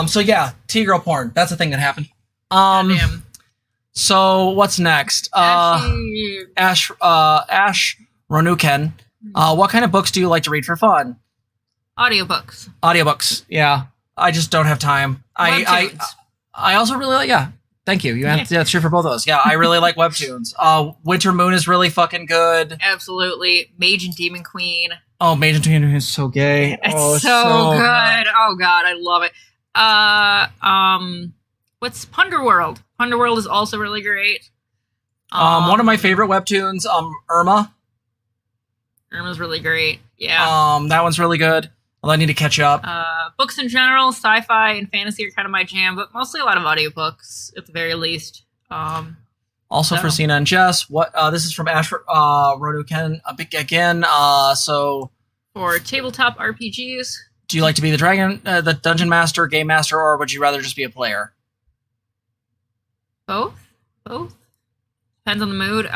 So yeah, T-girl porn. That's a thing that happened. Goddamn. So what's next? Ash Ronuken. What kind of books do you like to read for fun? Audiobooks. Audiobooks. Yeah. I just don't have time. I also really like, yeah. Thank you. That's true for both of us. Yeah, I really like webtoons. Winter Moon is really fucking good. Absolutely. Mage and Demon Queen. Oh, Mage and Demon Queen is so gay. It's so good. Oh god, I love it. What's Punderworld? Punderworld is also really great. One of my favorite webtoons, Irma. Irma's really great. Yeah. That one's really good. Well, I need to catch up. Books in general, sci-fi and fantasy are kind of my jam, but mostly a lot of audiobooks at the very least. Also for Zena and Jess, this is from Ash Ronuken again. So for tabletop RPGs, do you like to be the dungeon master, game master, or would you rather just be a player? Both. Depends on the mood.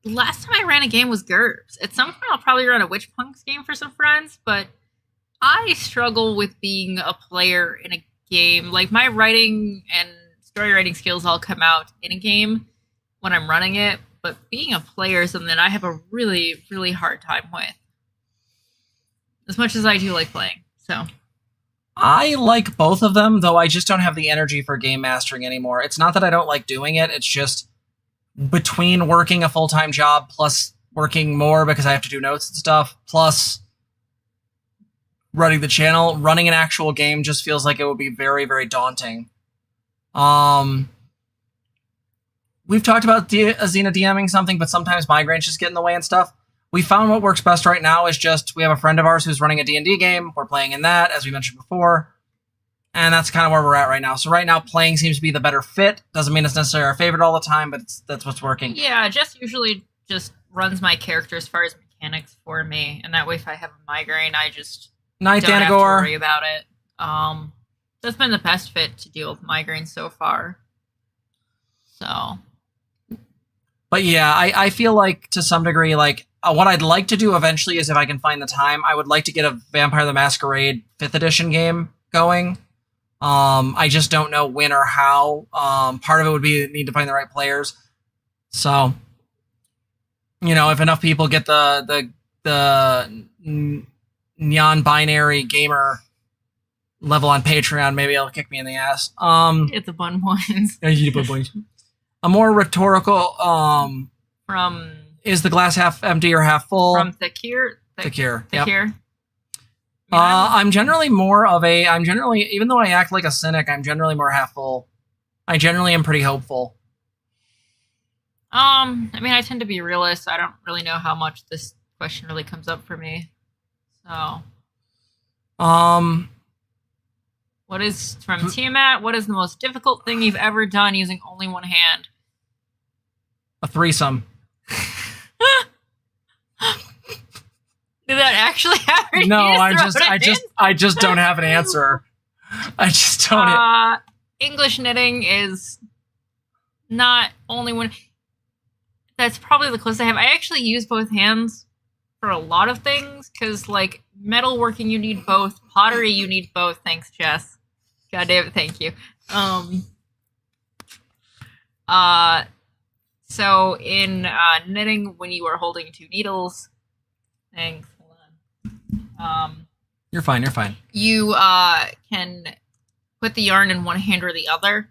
Last time I ran a game was GURPS. At some point, I'll probably run a Witch Punks game for some friends, but I struggle with being a player in a game. Like, my writing and story writing skills all come out in a game when I'm running it, but being a player is something that I have a really, really hard time with. As much as I do like playing, so. I like both of them, though I just don't have the energy for game mastering anymore. It's not that I don't like doing it, it's just between working a full-time job plus working more because I have to do notes and stuff, plus running the channel, running an actual game just feels like it would be very, very daunting. We've talked about Zena DMing something, but sometimes migraines just get in the way and stuff. We found what works best right now is just, we have a friend of ours who's running a D&D game. We're playing in that, as we mentioned before. And that's kind of where we're at right now. So right now, playing seems to be the better fit. Doesn't mean it's necessarily our favorite all the time, but that's what's working. Yeah, Jess usually just runs my character as far as mechanics for me. And that way, if I have a migraine, I just don't have to worry about it. That's been the best fit to deal with migraines so far. So. But yeah, I feel like, to some degree, like, what I'd like to do eventually is, if I can find the time, I would like to get a Vampire the Masquerade 5th edition game going. I just don't know when or how. Part of it would be need to find the right players. So, you know, if enough people get the non-binary gamer level on Patreon, maybe it'll kick me in the ass. It's a bun points. A more rhetorical, from is the glass half empty or half full? From Thakir. Yep. I'm generally more of even though I act like a cynic, I'm generally more half full. I generally am pretty hopeful. I mean, I tend to be a realist. I don't really know how much this question really comes up for me. So. What is, from Tiamat, what is the most difficult thing you've ever done using only one hand? A threesome. Did that actually happen? No, I just don't have an answer. I just don't. English knitting is not only one. That's probably the closest I have. I actually use both hands for a lot of things, because, like, metalworking, you need both. Pottery, you need both. Thanks, Jess. God damn it, thank you. So in knitting, when you are holding two needles, thanks. Hold on. You're fine. You can put the yarn in one hand or the other.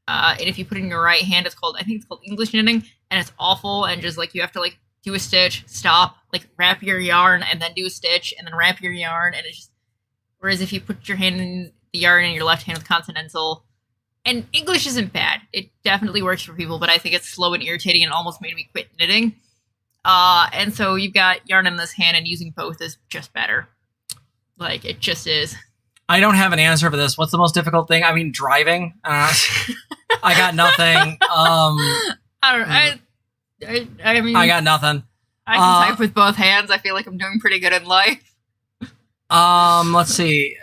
And if you put it in your right hand, I think it's called English knitting, and it's awful. And just, like, you have to, like, do a stitch, stop, like, wrap your yarn, and then do a stitch, and then wrap your yarn, and it's just. Whereas if you put your hand in the yarn in your left hand with Continental, and English isn't bad. It definitely works for people, but I think it's slow and irritating and almost made me quit knitting. And so you've got yarn in this hand, and using both is just better. Like, it just is. I don't have an answer for this. What's the most difficult thing? I mean, driving. I got nothing. I don't know. I mean, I got nothing. I can type with both hands. I feel like I'm doing pretty good in life. Let's see.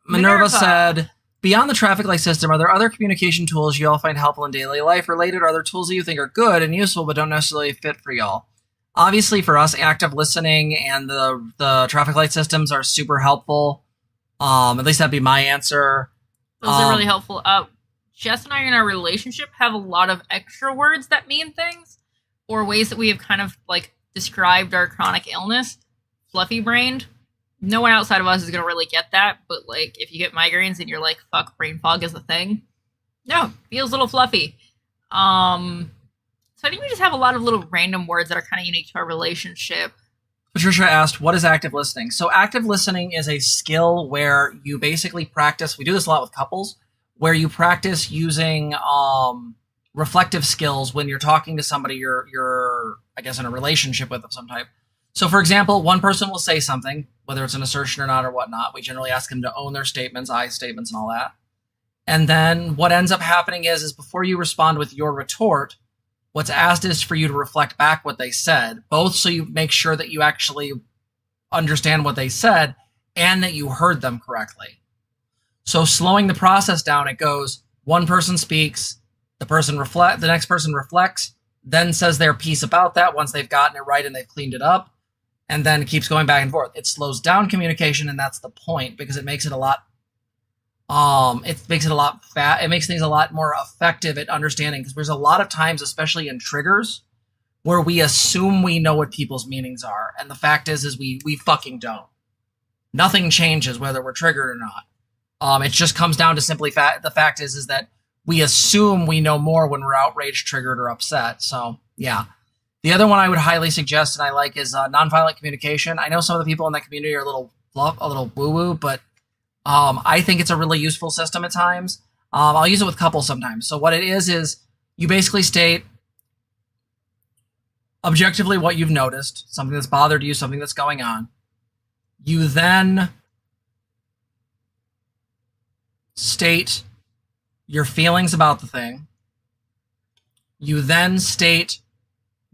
Minerva said, beyond the traffic light system, are there other communication tools you all find helpful in daily life related? Are there tools that you think are good and useful but don't necessarily fit for y'all? Obviously, for us, active listening and the traffic light systems are super helpful. At least that'd be my answer. Those are really helpful. Jess and I in our relationship have a lot of extra words that mean things, or ways that we have kind of like described our chronic illness. Fluffy brained. No one outside of us is gonna really get that, but like if you get migraines and you're like, fuck, brain fog is a thing. No, feels a little fluffy. So I think we just have a lot of little random words that are kind of unique to our relationship. Patricia asked, what is active listening? So active listening is a skill where you basically practice, we do this a lot with couples, where you practice using reflective skills when you're talking to somebody you're I guess in a relationship with of some type. So for example, one person will say something, whether it's an assertion or not or whatnot. We generally ask them to own their statements, I statements and all that. And then what ends up happening is before you respond with your retort, what's asked is for you to reflect back what they said, both so you make sure that you actually understand what they said and that you heard them correctly. So slowing the process down, it goes, one person speaks, the next person reflects, then says their piece about that once they've gotten it right and they've cleaned it up, and then it keeps going back and forth. It slows down communication, and that's the point, because it makes it a lot it makes things a lot more effective at understanding, because there's a lot of times, especially in triggers, where we assume we know what people's meanings are, and the fact is we fucking don't. Nothing changes whether we're triggered or not. It just comes down to simply the fact is that we assume we know more when we're outraged, triggered, or upset. So yeah. The other one I would highly suggest and I like is nonviolent communication. I know some of the people in that community are a little woo-woo, but I think it's a really useful system at times. I'll use it with couples sometimes. So what it is you basically state objectively what you've noticed, something that's bothered you, something that's going on. You then state your feelings about the thing. You then state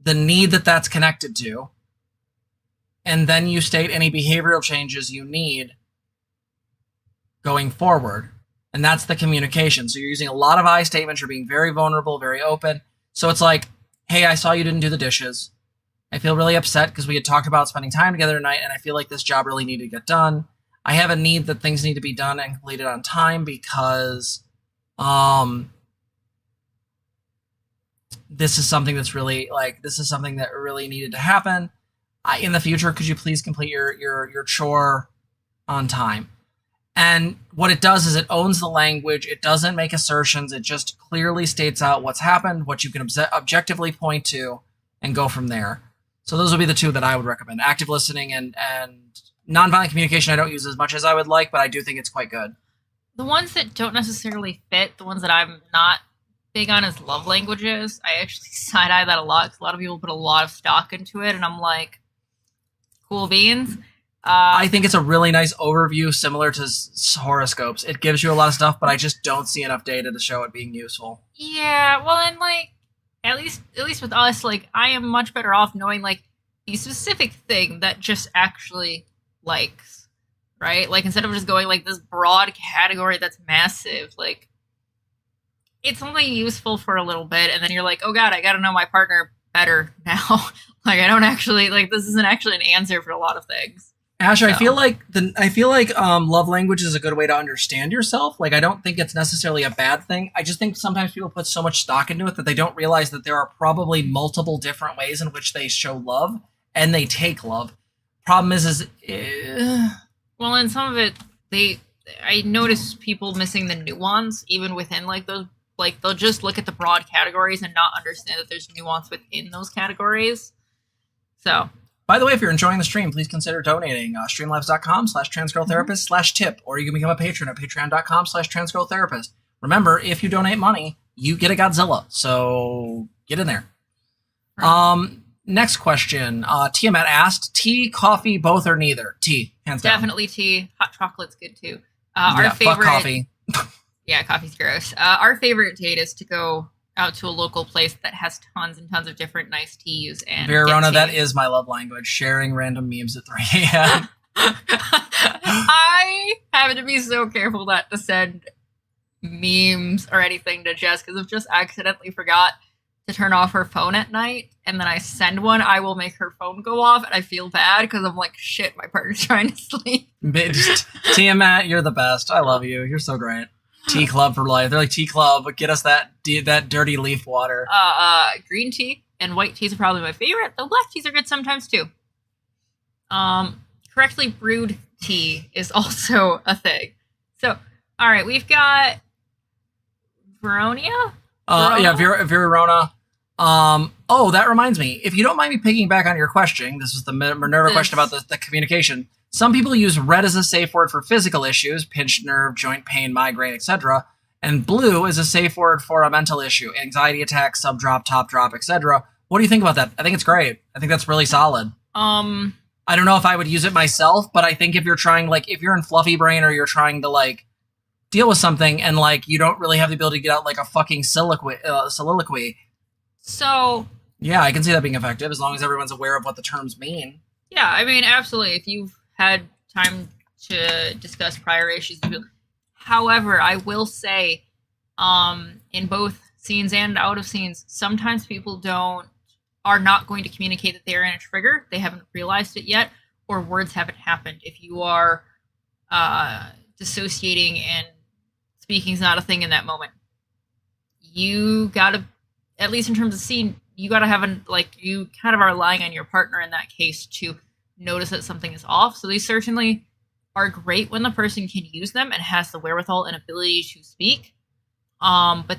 the need that that's connected to. And then you state any behavioral changes you need going forward. And that's the communication. So you're using a lot of I statements. You're being very vulnerable, very open. So it's like, hey, I saw you didn't do the dishes. I feel really upset because we had talked about spending time together tonight, and I feel like this job really needed to get done. I have a need that things need to be done and completed on time because this is something that really needed to happen. In the future, could you please complete your chore on time? And what it does is it owns the language. It doesn't make assertions. It just clearly states out what's happened, what you can objectively point to, and go from there. So those would be the two that I would recommend. Active listening and nonviolent communication I don't use as much as I would like, but I do think it's quite good. The ones that don't necessarily fit, the ones that I'm not big on is love languages. I actually side-eye that a lot because a lot of people put a lot of stock into it, and I'm like, cool beans. I think it's a really nice overview, similar to horoscopes. It gives you a lot of stuff, but I just don't see enough data to show it being useful. Yeah, well, and like, at least with us, like, I am much better off knowing like the specific thing that just actually likes, right? Like, instead of just going like this broad category that's massive, like, it's only useful for a little bit, and then you're like, oh god, I gotta know my partner better now. Like, I don't actually, like, this isn't actually an answer for a lot of things. Asher, so. I feel like love language is a good way to understand yourself. Like, I don't think it's necessarily a bad thing. I just think sometimes people put so much stock into it that they don't realize that there are probably multiple different ways in which they show love and they take love. Problem is well, and some of it, I notice people missing the nuance even within like those. Like, they'll just look at the broad categories and not understand that there's nuance within those categories. So, by the way, if you're enjoying the stream, please consider donating. Streamlabs.com/transgirltherapist/tip, or you can become a patron at patreon.com/transgirltherapist. Remember, if you donate money, you get a Godzilla. So get in there. Right. Next question. Tiamat asked, tea, coffee, both or neither? Tea, hands down. Definitely tea. Hot chocolate's good too. Our favorite. Fuck coffee. Yeah, coffee's gross. Our favorite date is to go out to a local place that has tons and tons of different nice teas. And Verona, that is my love language, sharing random memes at 3 a.m. I have to be so careful not to send memes or anything to Jess, because I've just accidentally forgot to turn off her phone at night, and then I send one, I will make her phone go off, and I feel bad because I'm like, shit, my partner's trying to sleep. Tiamat, you're the best. I love you. You're so great. Tea Club for life. They're like, Tea Club, but get us that dirty leaf water. Green tea and white teas are probably my favorite, though black teas are good sometimes too. Correctly brewed tea is also a thing. So, all right, we've got Veronia? Yeah, Verona. Oh, that reminds me. If you don't mind me picking back on your question, this was the Minerva question about the communication. Some people use red as a safe word for physical issues, pinched nerve, joint pain, migraine, etc. And blue is a safe word for a mental issue, anxiety attack, sub drop, top drop, etc. What do you think about that? I think it's great. I think that's really solid. I don't know if I would use it myself, but I think if you're trying, like, if you're in fluffy brain or you're trying to, like, deal with something and, like, you don't really have the ability to get out, like, a fucking soliloquy. So... yeah, I can see that being effective as long as everyone's aware of what the terms mean. Yeah, I mean, absolutely. If you've had time to discuss prior issues. However, I will say, in both scenes and out of scenes, sometimes people are not going to communicate that they're in a trigger. They haven't realized it yet, or words haven't happened. If you are dissociating and speaking is not a thing in that moment, you gotta, at least in terms of scene, you gotta have you kind of are relying on your partner in that case to notice that something is off. So they certainly are great when the person can use them and has the wherewithal and ability to speak. But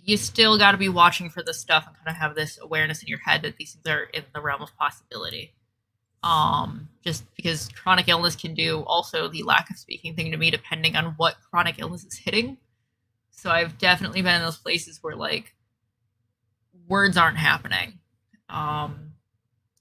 you still got to be watching for this stuff and kind of have this awareness in your head that these things are in the realm of possibility. Just because chronic illness can do also the lack of speaking thing to me, depending on what chronic illness is hitting. So I've definitely been in those places where, like, words aren't happening.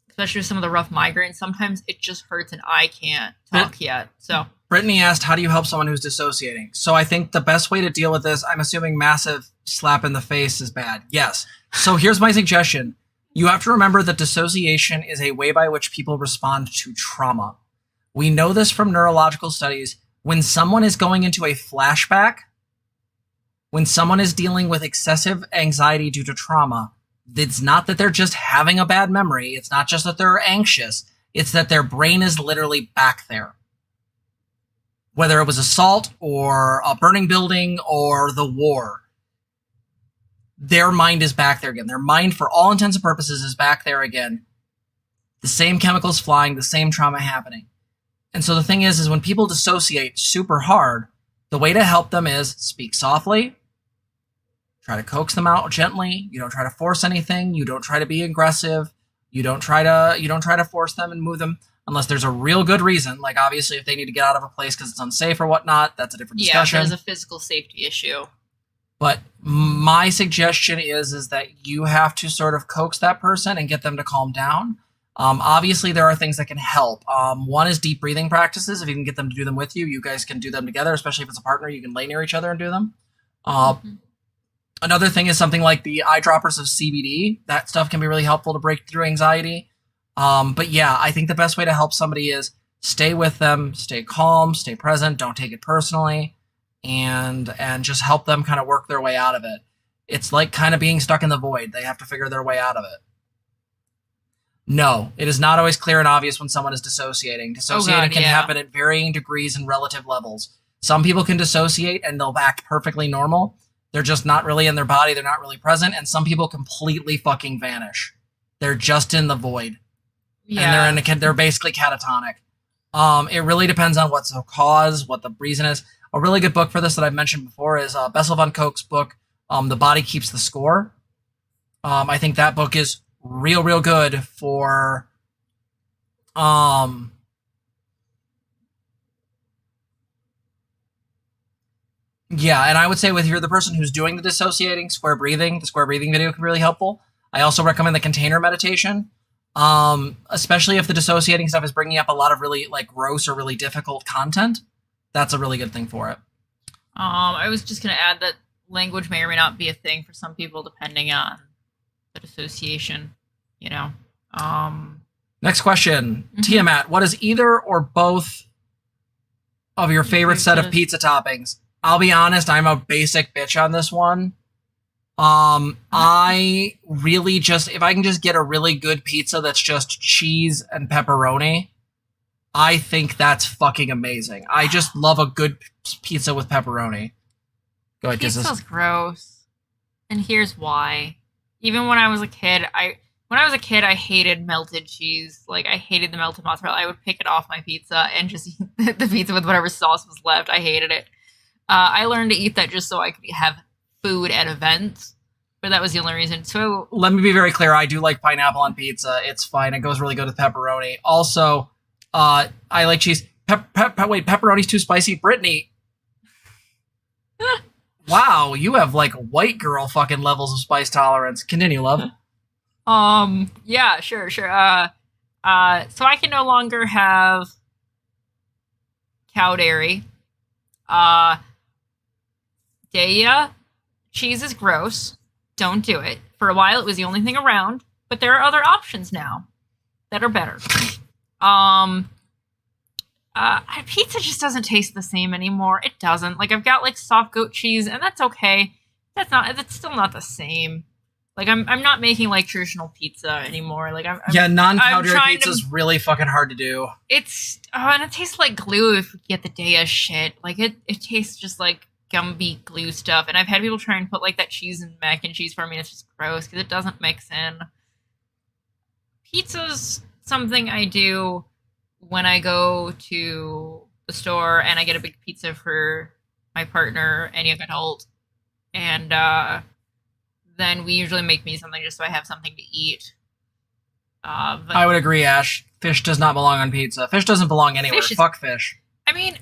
Especially with some of the rough migraines. Sometimes it just hurts and I can't talk yet. So Brittany asked, how do you help someone who's dissociating? So I think the best way to deal with this, I'm assuming massive slap in the face is bad. Yes. So here's my suggestion. You have to remember that dissociation is a way by which people respond to trauma. We know this from neurological studies. When someone is going into a flashback, when someone is dealing with excessive anxiety due to trauma, it's not that they're just having a bad memory. It's not just that they're anxious. It's that their brain is literally back there. Whether it was assault or a burning building or the war, their mind is back there again. Their mind, for all intents and purposes, is back there again. The same chemicals flying, the same trauma happening. And so the thing is when people dissociate super hard, the way to help them is speak softly, try to coax them out gently. You don't try to force anything. You don't try to be aggressive. You don't try to force them and move them unless there's a real good reason. Like, obviously, if they need to get out of a place because it's unsafe or whatnot, that's a different discussion. Yeah, there's a physical safety issue. But my suggestion is that you have to sort of coax that person and get them to calm down. Obviously, there are things that can help. One is deep breathing practices. If you can get them to do them with you, you guys can do them together, especially if it's a partner. You can lay near each other and do them. Another thing is something like the eyedroppers of CBD. That stuff can be really helpful to break through anxiety. But yeah, I think the best way to help somebody is stay with them, stay calm, stay present, don't take it personally, and just help them kind of work their way out of it. It's like kind of being stuck in the void. They have to figure their way out of it. No, it is not always clear and obvious when someone is dissociating. Dissociating can happen at varying degrees and relative levels. Some people can dissociate and they'll act perfectly normal. They're just not really in their body. They're not really present. And some people completely fucking vanish. They're just in the void. Yeah. And they're basically catatonic. It really depends on what's the cause, what the reason is. A really good book for this that I've mentioned before is Bessel von Koch's book, The Body Keeps the Score. I think that book is real good for yeah, and I would say with you're the person who's doing the dissociating, the square breathing video can be really helpful. I also recommend the container meditation, especially if the dissociating stuff is bringing up a lot of really like gross or really difficult content. That's a really good thing for it. I was just going to add that language may or may not be a thing for some people depending on the dissociation, you know. Next question. Tiamat, what is either or both of your favorite set of pizza toppings? I'll be honest, I'm a basic bitch on this one. I really just, if I can just get a really good pizza that's just cheese and pepperoni, I think that's fucking amazing. I just love a good pizza with pepperoni. Go ahead, Pizza's gross. And here's why. Even when I was a kid, I hated melted cheese. Like, I hated the melted mozzarella. I would pick it off my pizza and just eat the pizza with whatever sauce was left. I hated it. I learned to eat that just so I could have food at events, but that was the only reason. So let me be very clear. I do like pineapple on pizza. It's fine. It goes really good with pepperoni. Also, I like cheese. Wait, pepperoni's too spicy. Brittany. Wow, you have like white girl fucking levels of spice tolerance. Continue, love. Yeah, sure. So I can no longer have cow dairy. Daiya cheese is gross. Don't do it. For a while, it was the only thing around, but there are other options now that are better. Pizza just doesn't taste the same anymore. It doesn't. Like, I've got like soft goat cheese, and that's okay. That's still not the same. Like, I'm not making like traditional pizza anymore. Like, non-cow dairy pizza is really fucking hard to do. And it tastes like glue if you get the Daiya shit. Like, it tastes just like Gumby glue stuff, and I've had people try and put like that cheese and mac and cheese for me, and it's just gross because it doesn't mix in. Pizza's something I do when I go to the store and I get a big pizza for my partner and young adult, and then we usually make me something just so I have something to eat. I would agree, Ash. Fish does not belong on pizza. Fish doesn't belong anywhere. Fuck fish. I mean,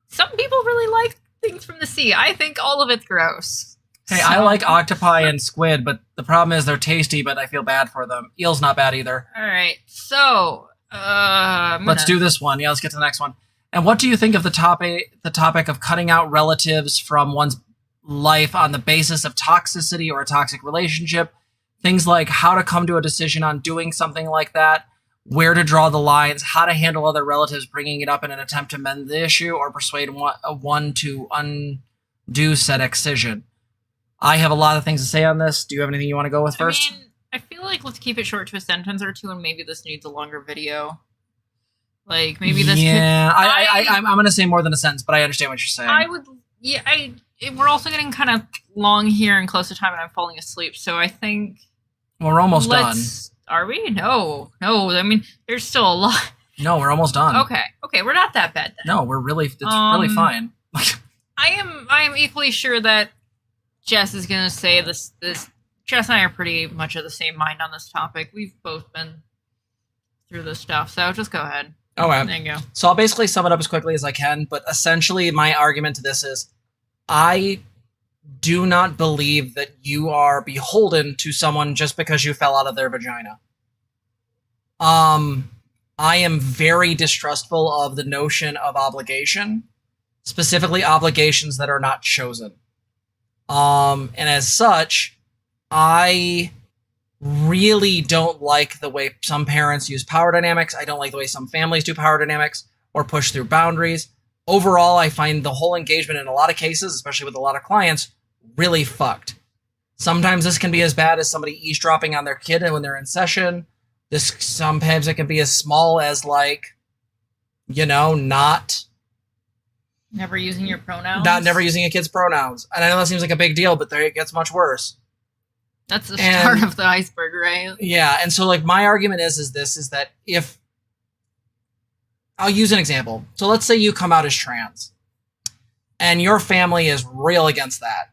some people really like things from the sea. I think all of it's gross. Hey, so. I like octopi and squid, but the problem is they're tasty, but I feel bad for them. Eel's not bad either. All right, so let's do this one. Yeah, let's get to the next one. And what do you think of the topic of cutting out relatives from one's life on the basis of toxicity or a toxic relationship? Things like how to come to a decision on doing something like that, where to draw the lines, how to handle other relatives bringing it up in an attempt to mend the issue or persuade one to undo said excision. I have a lot of things to say on this. Do you have anything you want to go with first? I feel like let's keep it short to a sentence or two, and maybe this needs a longer video. Like, maybe this. Yeah, I'm going to say more than a sentence, but I understand what you're saying. We're also getting kind of long here and close to time, and I'm falling asleep. So I think. Well, we're almost done. Are we? No. I mean, there's still a lot. No, we're almost done. Okay, we're not that bad then. No, it's really fine. I am equally sure that Jess is going to say this. Jess and I are pretty much of the same mind on this topic. We've both been through this stuff, so just go ahead. Okay. There you go. So I'll basically sum it up as quickly as I can, but essentially my argument to this is I do not believe that you are beholden to someone just because you fell out of their vagina. I am very distrustful of the notion of obligation, specifically obligations that are not chosen. And as such, I really don't like the way some parents use power dynamics. I don't like the way some families do power dynamics or push through boundaries. Overall, I find the whole engagement in a lot of cases, especially with a lot of clients, really fucked. Sometimes this can be as bad as somebody eavesdropping on their kid when they're in session. Sometimes it can be as small as not never using your pronouns. Never using a kid's pronouns. And I know that seems like a big deal, but it gets much worse. That's the start of the iceberg, right? Yeah, and so my argument is that if I'll use an example. So let's say you come out as trans and your family is real against that.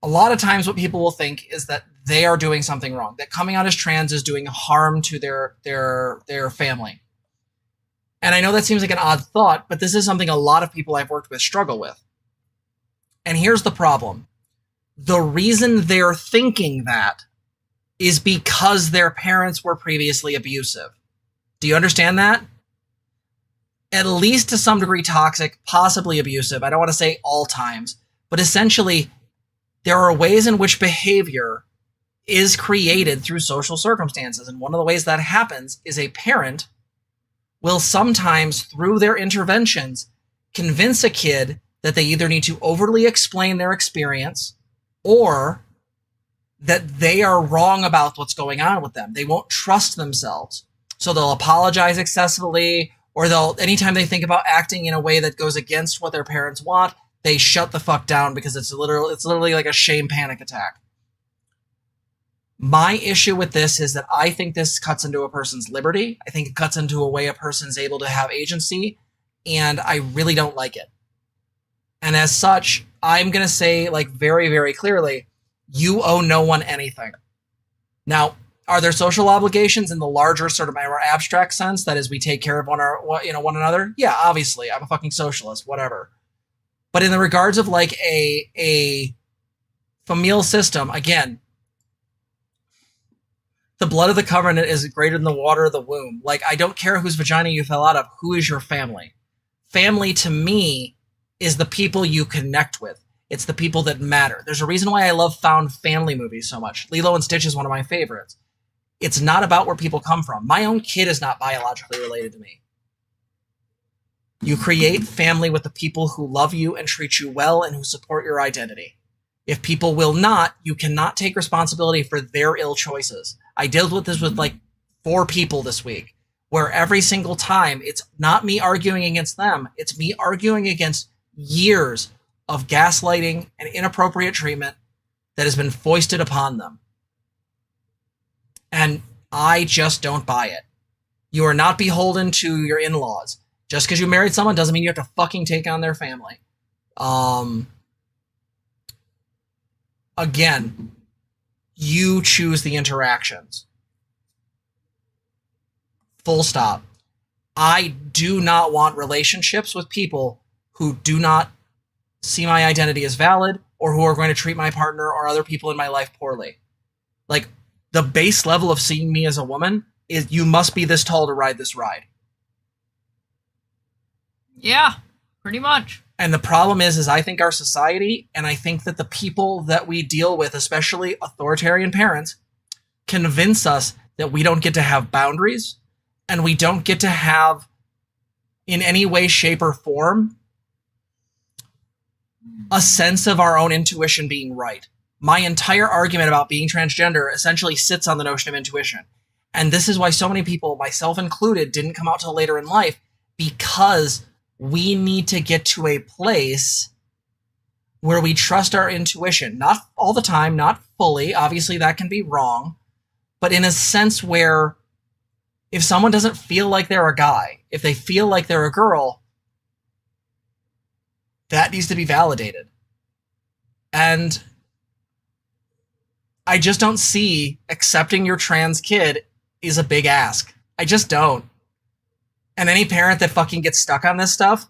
A lot of times what people will think is that they are doing something wrong, that coming out as trans is doing harm to their family. And I know that seems like an odd thought, but this is something a lot of people I've worked with struggle with. And here's the problem. The reason they're thinking that is because their parents were previously abusive. Do you understand that? At least to some degree toxic, possibly abusive. I don't want to say all times, but essentially there are ways in which behavior is created through social circumstances. And one of the ways that happens is a parent will sometimes, through their interventions, convince a kid that they either need to overly explain their experience, or that they are wrong about what's going on with them. They won't trust themselves. So they'll apologize excessively, or anytime they think about acting in a way that goes against what their parents want, they shut the fuck down because it's literally like a shame panic attack. My issue with this is that I think this cuts into a person's liberty. I think it cuts into a way a person's able to have agency, and I really don't like it. And as such, I'm going to say, like, very, very clearly, you owe no one anything. Now, are there social obligations in the larger sort of more abstract sense? That is, we take care of one another? Yeah, obviously. I'm a fucking socialist, whatever. But in the regards of like a familial system, again, the blood of the covenant is greater than the water of the womb. Like, I don't care whose vagina you fell out of. Who is your family? Family to me is the people you connect with. It's the people that matter. There's a reason why I love found family movies so much. Lilo and Stitch is one of my favorites. It's not about where people come from. My own kid is not biologically related to me. You create family with the people who love you and treat you well and who support your identity. If people will not, you cannot take responsibility for their ill choices. I dealt with this with like 4 people this week, where every single time it's not me arguing against them, it's me arguing against years of gaslighting and inappropriate treatment that has been foisted upon them. And I just don't buy it. You are not beholden to your in-laws. Just because you married someone doesn't mean you have to fucking take on their family. Again, you choose the interactions. Full stop. I do not want relationships with people who do not see my identity as valid or who are going to treat my partner or other people in my life poorly. Like, the base level of seeing me as a woman is you must be this tall to ride this ride. Yeah, pretty much. And the problem is I think our society, and I think that the people that we deal with, especially authoritarian parents, convince us that we don't get to have boundaries and we don't get to have, in any way, shape, or form, a sense of our own intuition being right. My entire argument about being transgender essentially sits on the notion of intuition. And this is why so many people, myself included, didn't come out till later in life, because we need to get to a place where we trust our intuition. Not all the time, not fully. Obviously, that can be wrong. But in a sense where if someone doesn't feel like they're a guy, if they feel like they're a girl, that needs to be validated. And I just don't see accepting your trans kid is a big ask. I just don't. And any parent that fucking gets stuck on this stuff,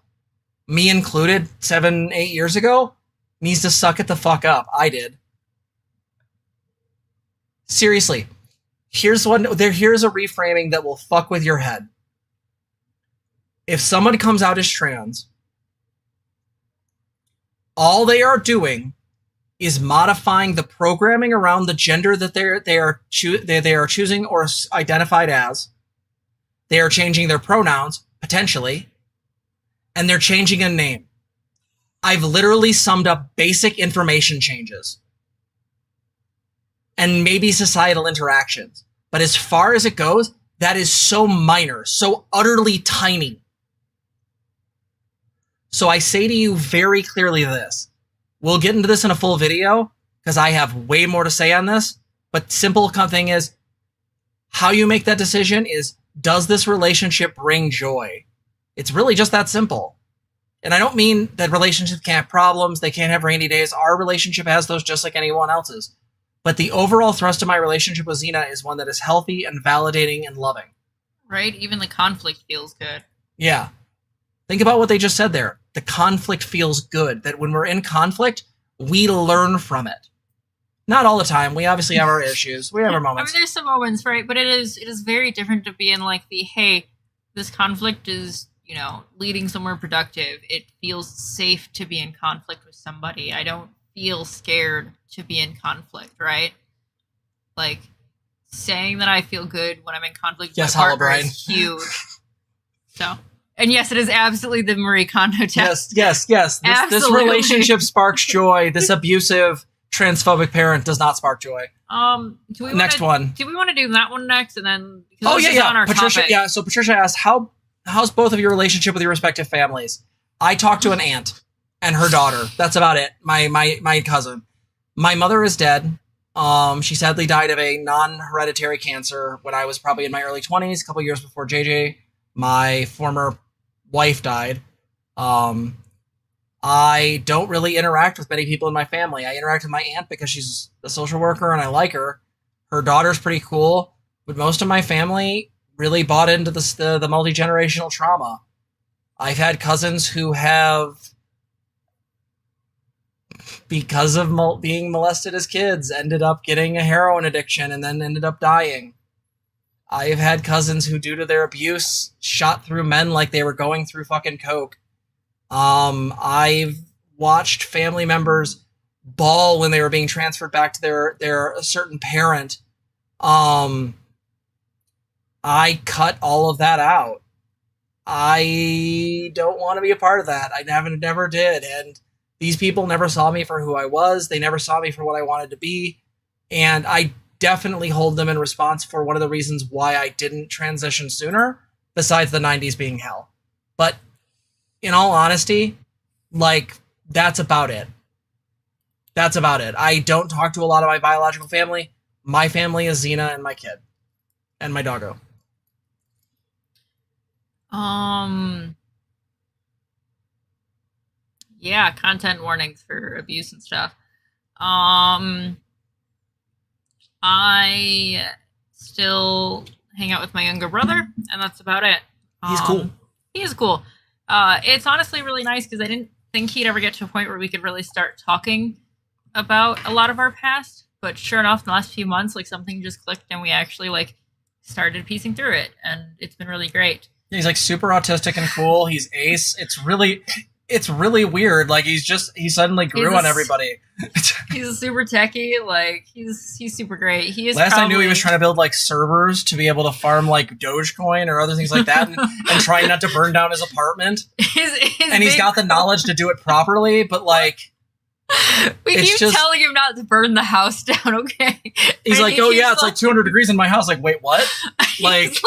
me included 7-8 years ago, needs to suck it the fuck up. I did. Seriously. Here's a reframing that will fuck with your head. If someone comes out as trans, all they are doing is modifying the programming around the gender that they are choosing or identified as. They are changing their pronouns, potentially, and they're changing a name. I've literally summed up basic information changes and maybe societal interactions. But as far as it goes, that is so minor, so utterly tiny. So I say to you very clearly this. We'll get into this in a full video because I have way more to say on this. But simple thing is, how you make that decision is, does this relationship bring joy? It's really just that simple. And I don't mean that relationships can't have problems, they can't have rainy days. Our relationship has those just like anyone else's. But the overall thrust of my relationship with Zena is one that is healthy and validating and loving. Right? Even the conflict feels good. Yeah. Think about what they just said there. The conflict feels good. That when we're in conflict, we learn from it. Not all the time. We obviously have our issues. We have our moments. I mean, there's some moments, right? But it is very different to be in like the, hey, this conflict is, leading somewhere productive. It feels safe to be in conflict with somebody. I don't feel scared to be in conflict, right? Like, saying that I feel good when I'm in conflict with my partner is huge. So, and yes, it is absolutely the Marie Kondo test. Yes. This relationship sparks joy. This abusive transphobic parent does not spark joy. Do we Next one. Do we want to do that one next, and then? Oh yeah. On our Patricia. topic. Yeah. So Patricia asked, how's both of your relationship with your respective families? I talked to an aunt and her daughter. That's about it. My cousin. My mother is dead. She sadly died of a non-hereditary cancer when I was probably in my early 20s, a couple years before JJ, my former wife, died. I don't really interact with many people in my family. I interact with my aunt because she's a social worker and I like her. Her daughter's pretty cool, but most of my family really bought into the multi-generational trauma. I've had cousins who have, because of being molested as kids, ended up getting a heroin addiction and then ended up dying. I've had cousins who, due to their abuse, shot through men like they were going through fucking coke. I've watched family members bawl when they were being transferred back to their certain parent. I cut all of that out. I don't want to be a part of that. I never did. And these people never saw me for who I was. They never saw me for what I wanted to be. And I definitely hold them in response for one of the reasons why I didn't transition sooner, besides the 90s being hell. But in all honesty, like, that's about it. That's about it. I don't talk to a lot of my biological family. My family is Zena and my kid. And my doggo. Yeah, content warnings for abuse and stuff. I still hang out with my younger brother, and that's about it. He's cool. He is cool. It's honestly really nice because I didn't think he'd ever get to a point where we could really start talking about a lot of our past. But sure enough, in the last few months, like, something just clicked and we actually like started piecing through it, and it's been really great. He's like super autistic and cool. He's ace. It's really weird. Like, he suddenly grew on everybody. He's a super techie. Like, he's super great. He is. I knew he was trying to build like servers to be able to farm like Dogecoin or other things like that, and trying not to burn down his apartment. He's got the knowledge to do it properly, but like, we keep telling him not to burn the house down. Okay. He's like, oh yeah, it's like 200 degrees in my house. Like, wait, what? Like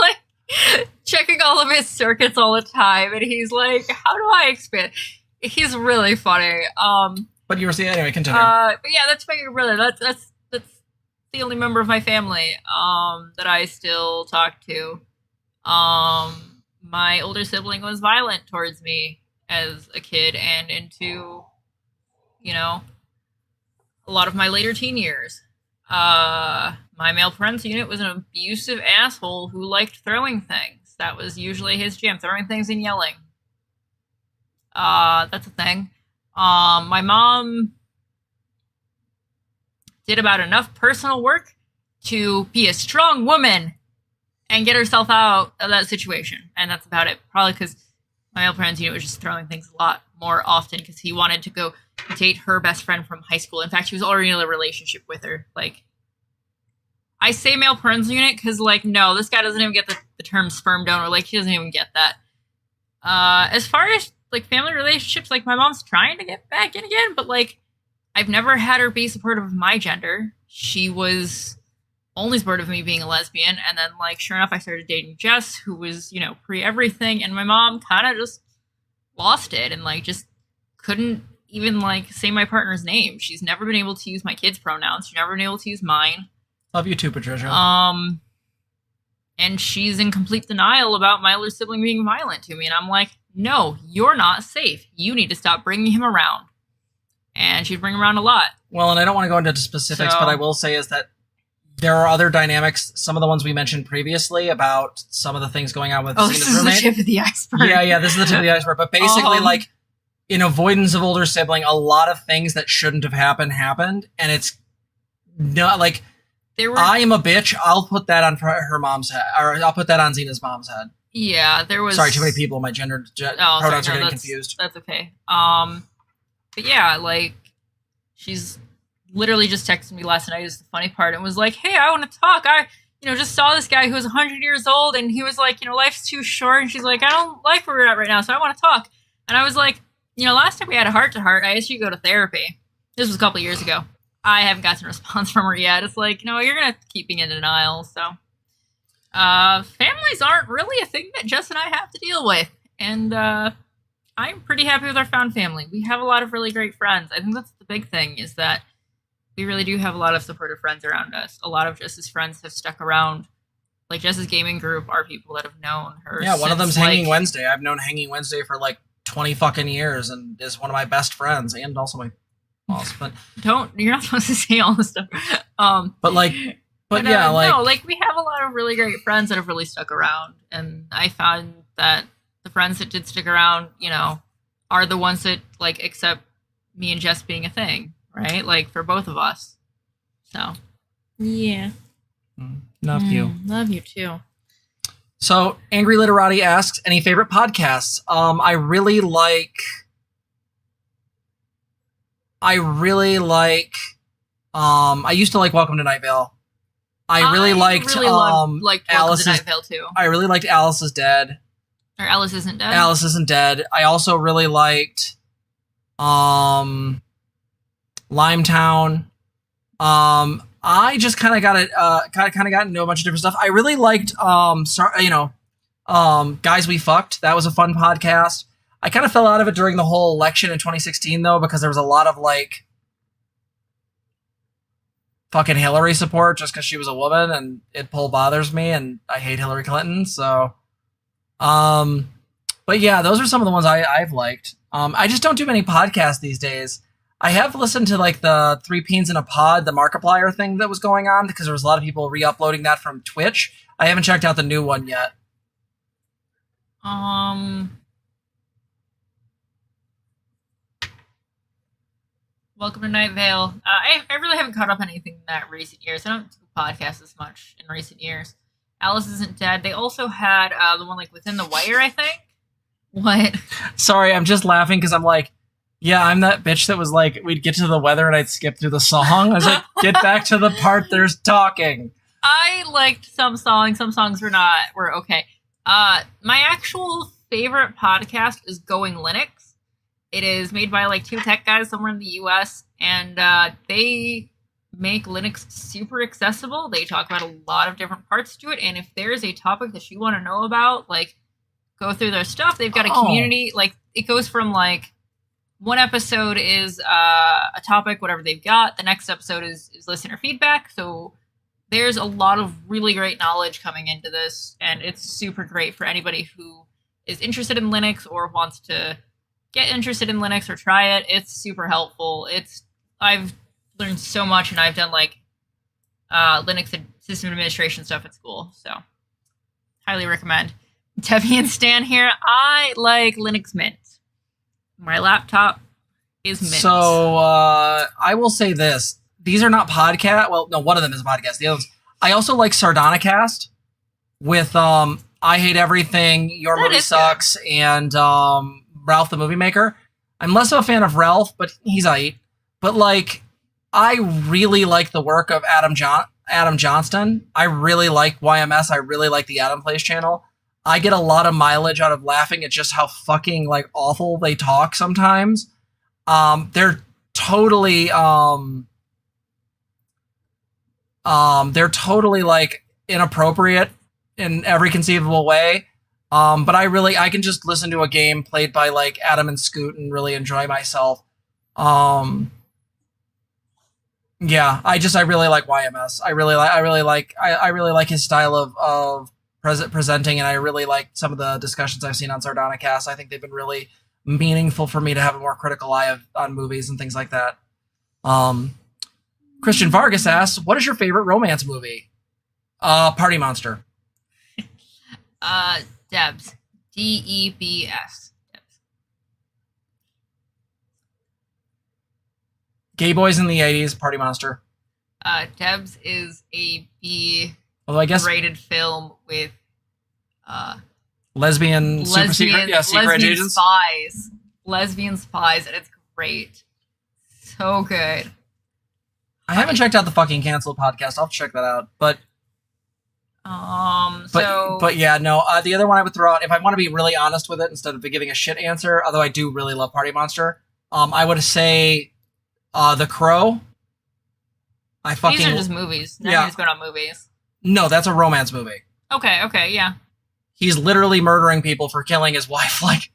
checking all of his circuits all the time, and he's like, how do I expand? He's really funny. But you were saying, anyway, continue. But yeah, that's my younger brother. That's the only member of my family that I still talk to. My older sibling was violent towards me as a kid and into, you know, a lot of my later teen years. My male parental unit was an abusive asshole who liked throwing things. That was usually his jam, throwing things and yelling. That's a thing. My mom did about enough personal work to be a strong woman and get herself out of that situation. And that's about it. Probably because my male parental unit was just throwing things a lot more often because he wanted to go date her best friend from high school. In fact, he was already in a relationship with her. Like, I say male parental unit because, like, no, this guy doesn't even get the term sperm donor. Like, he doesn't even get that. As far as, like, family relationships, like, my mom's trying to get back in again, but, like, I've never had her be supportive of my gender. She was only supportive of me being a lesbian, and then, like, sure enough, I started dating Jess, who was, you know, pre-everything, and my mom kind of just lost it and, like, just couldn't even, like, say my partner's name. She's never been able to use my kids' pronouns. She's never been able to use mine. Love you too, Patricia. And she's in complete denial about my older sibling being violent to me. And I'm like, no, you're not safe. You need to stop bringing him around. And she'd bring him around a lot. Well, and I don't want to go into specifics, but I will say is that there are other dynamics, some of the ones we mentioned previously about some of the things going on with Zena's roommate. This is the tip of the iceberg. Yeah, this is the tip of the iceberg. But basically, like, in avoidance of older sibling, a lot of things that shouldn't have happened. And it's not like, I am a bitch. I'll put that on her mom's head, or I'll put that on Zena's mom's head. Yeah, there was. Sorry, too many people. My gender pronouns are getting confused. That's okay. But yeah, like, she's literally just texted me last night. Is the funny part, and was like, "Hey, I want to talk. I, just saw this guy who was 100 years old, and he was like, life's too short." And she's like, "I don't like where we're at right now, so I want to talk." And I was like, last time we had a heart to heart, I asked you to go to therapy. This was a couple of years ago. I haven't gotten a response from her yet. It's like, no, you're gonna keep being in denial. So, families aren't really a thing that Jess and I have to deal with, and I'm pretty happy with our found family. We have a lot of really great friends. I think that's the big thing, is that we really do have a lot of supportive friends around us. A lot of Jess's friends have stuck around. Like, Jess's gaming group are people that have known her. Yeah, one of them's since, Hanging Wednesday. I've known Hanging Wednesday for like 20 fucking years and is one of my best friends and also my boss. But you're not supposed to say all this stuff. But yeah, like, no, like, we have a lot of really great friends that have really stuck around, and I found that the friends that did stick around, you know, are the ones that like accept me and Jess being a thing, right? Like, for both of us. So, yeah. Love you. Love you too. So, Angry Literati asks, any favorite podcasts? I really like I used to like Welcome to Night Vale. I really liked Welcome Alice's to Night Vale too. I really liked Alice is Dead. Or Alice Isn't Dead. Alice Isn't Dead. I also really liked Limetown. I just kind of got into a bunch of different stuff. I really liked Guys We Fucked. That was a fun podcast. I kind of fell out of it during the whole election in 2016 though, because there was a lot of like fucking Hillary support just because she was a woman, and it poll bothers me, and I hate Hillary Clinton. So, but yeah, those are some of the ones I've liked. I just don't do many podcasts these days. I have listened to like the Three Peens in a Pod, the Markiplier thing that was going on, because there was a lot of people re-uploading that from Twitch. I haven't checked out the new one yet. Welcome to Night Vale. I really haven't caught up on anything in that recent years. I don't do podcasts as much in recent years. Alice Isn't Dead. They also had the one like Within the Wire, I think. What? Sorry, I'm just laughing because I'm like, yeah, I'm that bitch that was like, we'd get to the weather and I'd skip through the song. I was like, get back to the part there's talking. I liked some songs. Some songs were okay. My actual favorite podcast is Going Linux. It is made by like two tech guys somewhere in the US, and they make Linux super accessible. They talk about a lot of different parts to it, and if there's a topic that you want to know about, like, go through their stuff. They've got a community. Like, it goes from like one episode is a topic, whatever they've got. The next episode is listener feedback. So there's a lot of really great knowledge coming into this, and it's super great for anybody who is interested in Linux or wants to get interested in Linux or try it. It's super helpful. I've learned so much, and I've done like Linux and system administration stuff at school. So highly recommend. Debbie and Stan here. I like Linux Mint. My laptop is Mint. So I will say this. These are not podcast. Well, no, one of them is a podcast. The others. I also like Sardonicast with I Hate Everything, Your Movie Sucks, good. And Ralph the Movie Maker. I'm less of a fan of Ralph, but he's aight. But like, I really like the work of Adam Johnston. I really like YMS. I really like the Adam Plays channel. I get a lot of mileage out of laughing at just how fucking like awful they talk sometimes. They're totally like inappropriate in every conceivable way. But I can just listen to a game played by like Adam and Scoot and really enjoy myself. Yeah, I really like YMS. I really like his style of presenting, and I really like some of the discussions I've seen on Sardonicast. I think they've been really meaningful for me to have a more critical eye on movies and things like that. Christian Vargas asks, what is your favorite romance movie? Party Monster. Debs. Debs. Debs. Gay Boys in the 80s, Party Monster. Debs is a B. Although I guess rated film with lesbian super secret, secret agents. Lesbian spies, and it's great. So good. I haven't checked out the fucking canceled podcast. I'll check that out. But yeah, no. The other one I would throw out, if I want to be really honest with it, instead of giving a shit answer, although I do really love Party Monster, I would say The Crow. I fucking... These are just movies. Now Yeah. you're just going on movies. No, that's a romance movie. Okay, yeah. He's literally murdering people for killing his wife, like,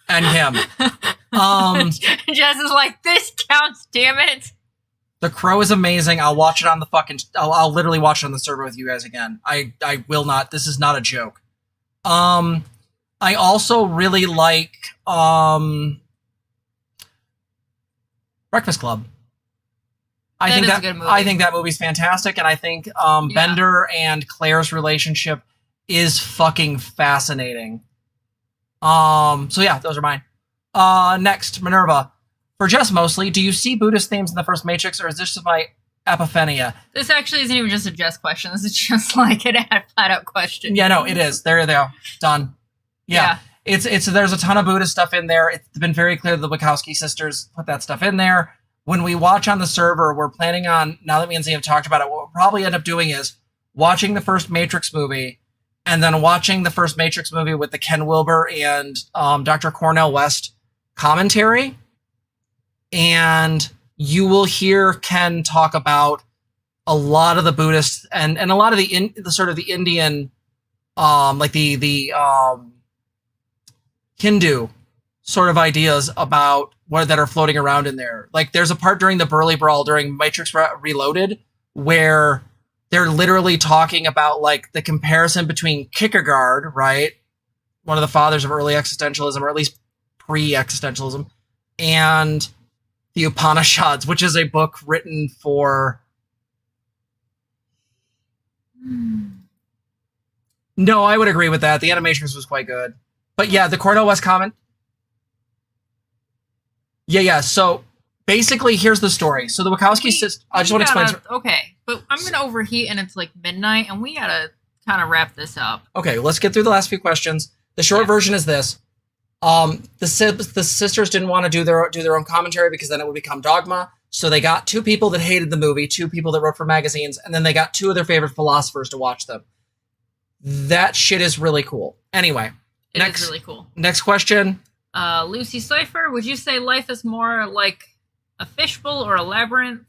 and him. Jess is like, this counts, damn it. The Crow is amazing. I'll watch it on the fucking... I'll literally watch it on the server with you guys again. I will not. This is not a joke. I also really like Breakfast Club. I think a good movie. I think that movie's fantastic, and I think Bender and Claire's relationship is fucking fascinating. So yeah, those are mine. Next, Minerva. For Jess mostly, do you see Buddhist themes in the first Matrix, or is this just my epiphania? This actually isn't even just a Jess question. This is just like an flat-out question. Yeah, no, it is. There they go. Done. Yeah. It's there's a ton of Buddhist stuff in there. It's been very clear that the Wachowski sisters put that stuff in there. When we watch on the server, we're planning on, now that me and Zena have talked about it, what we'll probably end up doing is watching the first Matrix movie, and then watching the first Matrix movie with the Ken Wilber and Dr. Cornel West commentary. And you will hear Ken talk about a lot of the Buddhists and a lot of the sort of the Indian, like the Hindu sort of ideas about what that are floating around in there. Like there's a part during the Burly Brawl during Matrix Reloaded where they're literally talking about like the comparison between Kierkegaard, right? One of the fathers of early existentialism, or at least pre-existentialism, and the Upanishads, which is a book written for... No, I would agree with that. The Animatrix was quite good. But yeah, the Cornel West comment... Yeah. So basically, here's the story. So the Wachowski sisters... I just want to explain... Okay, but I'm going to overheat and it's like midnight and we got to kind of wrap this up. Okay, let's get through the last few questions. The short version is this. The sisters didn't want to do their own commentary because then it would become dogma. So they got two people that hated the movie, two people that wrote for magazines, and then they got two of their favorite philosophers to watch them. That shit is really cool. Anyway, it is really cool. Next question. Lucy Cypher, would you say life is more like a fishbowl or a labyrinth?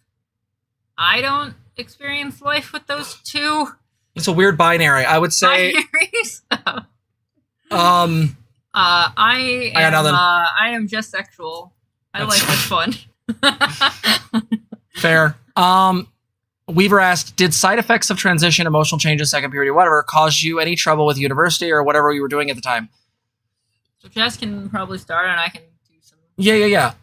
I don't experience life with those two. It's a weird binary. I would say. I am just sexual. Life is fun. Fair. Weaver asked, did side effects of transition, emotional changes, second period, whatever, cause you any trouble with university or whatever you were doing at the time? So Jess can probably start and I can do some. Yeah.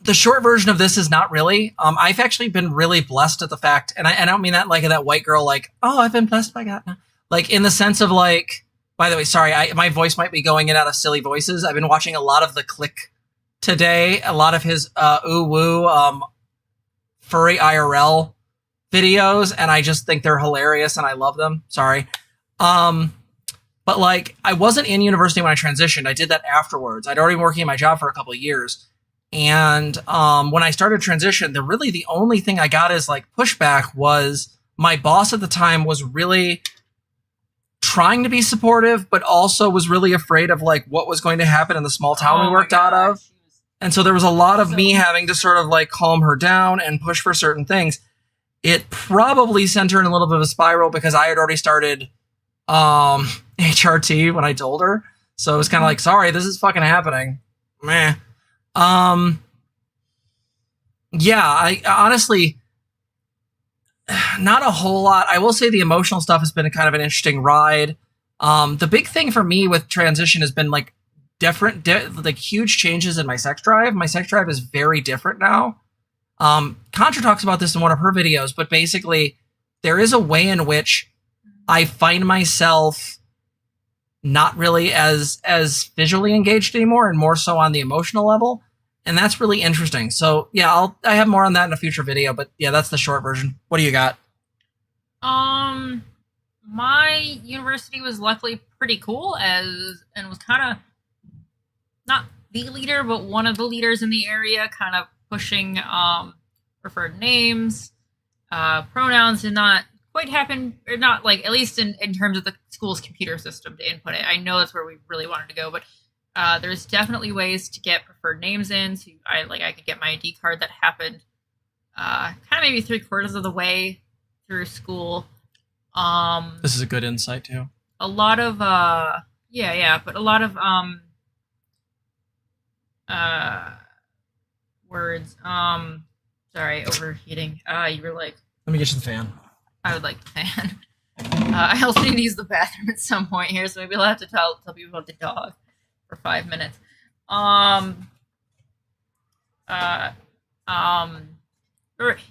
The short version of this is not really. I've actually been really blessed at the fact, and I don't mean that like that white girl, like, oh, I've been blessed by God. Like in the sense of like, by the way, sorry, my voice might be going in and out of silly voices. I've been watching a lot of the Click today, a lot of his ooh woo furry IRL videos, and I just think they're hilarious and I love them. Sorry. But like I wasn't in university when I transitioned. I did that afterwards. I'd already been working in my job for a couple of years. And when I started transition, the only thing I got as like pushback was my boss at the time was really trying to be supportive, but also was really afraid of like what was going to happen in the small town we worked out of. And so there was a lot of me having to sort of like calm her down and push for certain things. It probably sent her in a little bit of a spiral because I had already started HRT when I told her. So it was kind of like, sorry, this is fucking happening. Meh. Yeah, I honestly, not a whole lot. I will say the emotional stuff has been a kind of an interesting ride. The big thing for me with transition has been like like huge changes in my sex drive. My sex drive is very different now. Contra talks about this in one of her videos, but basically there is a way in which I find myself not really as visually engaged anymore and more so on the emotional level. And that's really interesting. So yeah, I have more on that in a future video, but yeah, that's the short version. What do you got? My university was luckily pretty cool and was kind of not the leader, but one of the leaders in the area, kind of pushing preferred names. Pronouns did not quite happen, or not like, at least in terms of the school's computer system to input it. I know that's where we really wanted to go, but there's definitely ways to get preferred names in. So I could get my ID card that happened. kind of maybe 3/4 of the way through school. This is a good insight too. A lot of but a lot of words. Sorry, overheating. You were like, let me get you the fan. I would like the fan. I also need to use the bathroom at some point here, so maybe I'll have to tell people about the dog for 5 minutes.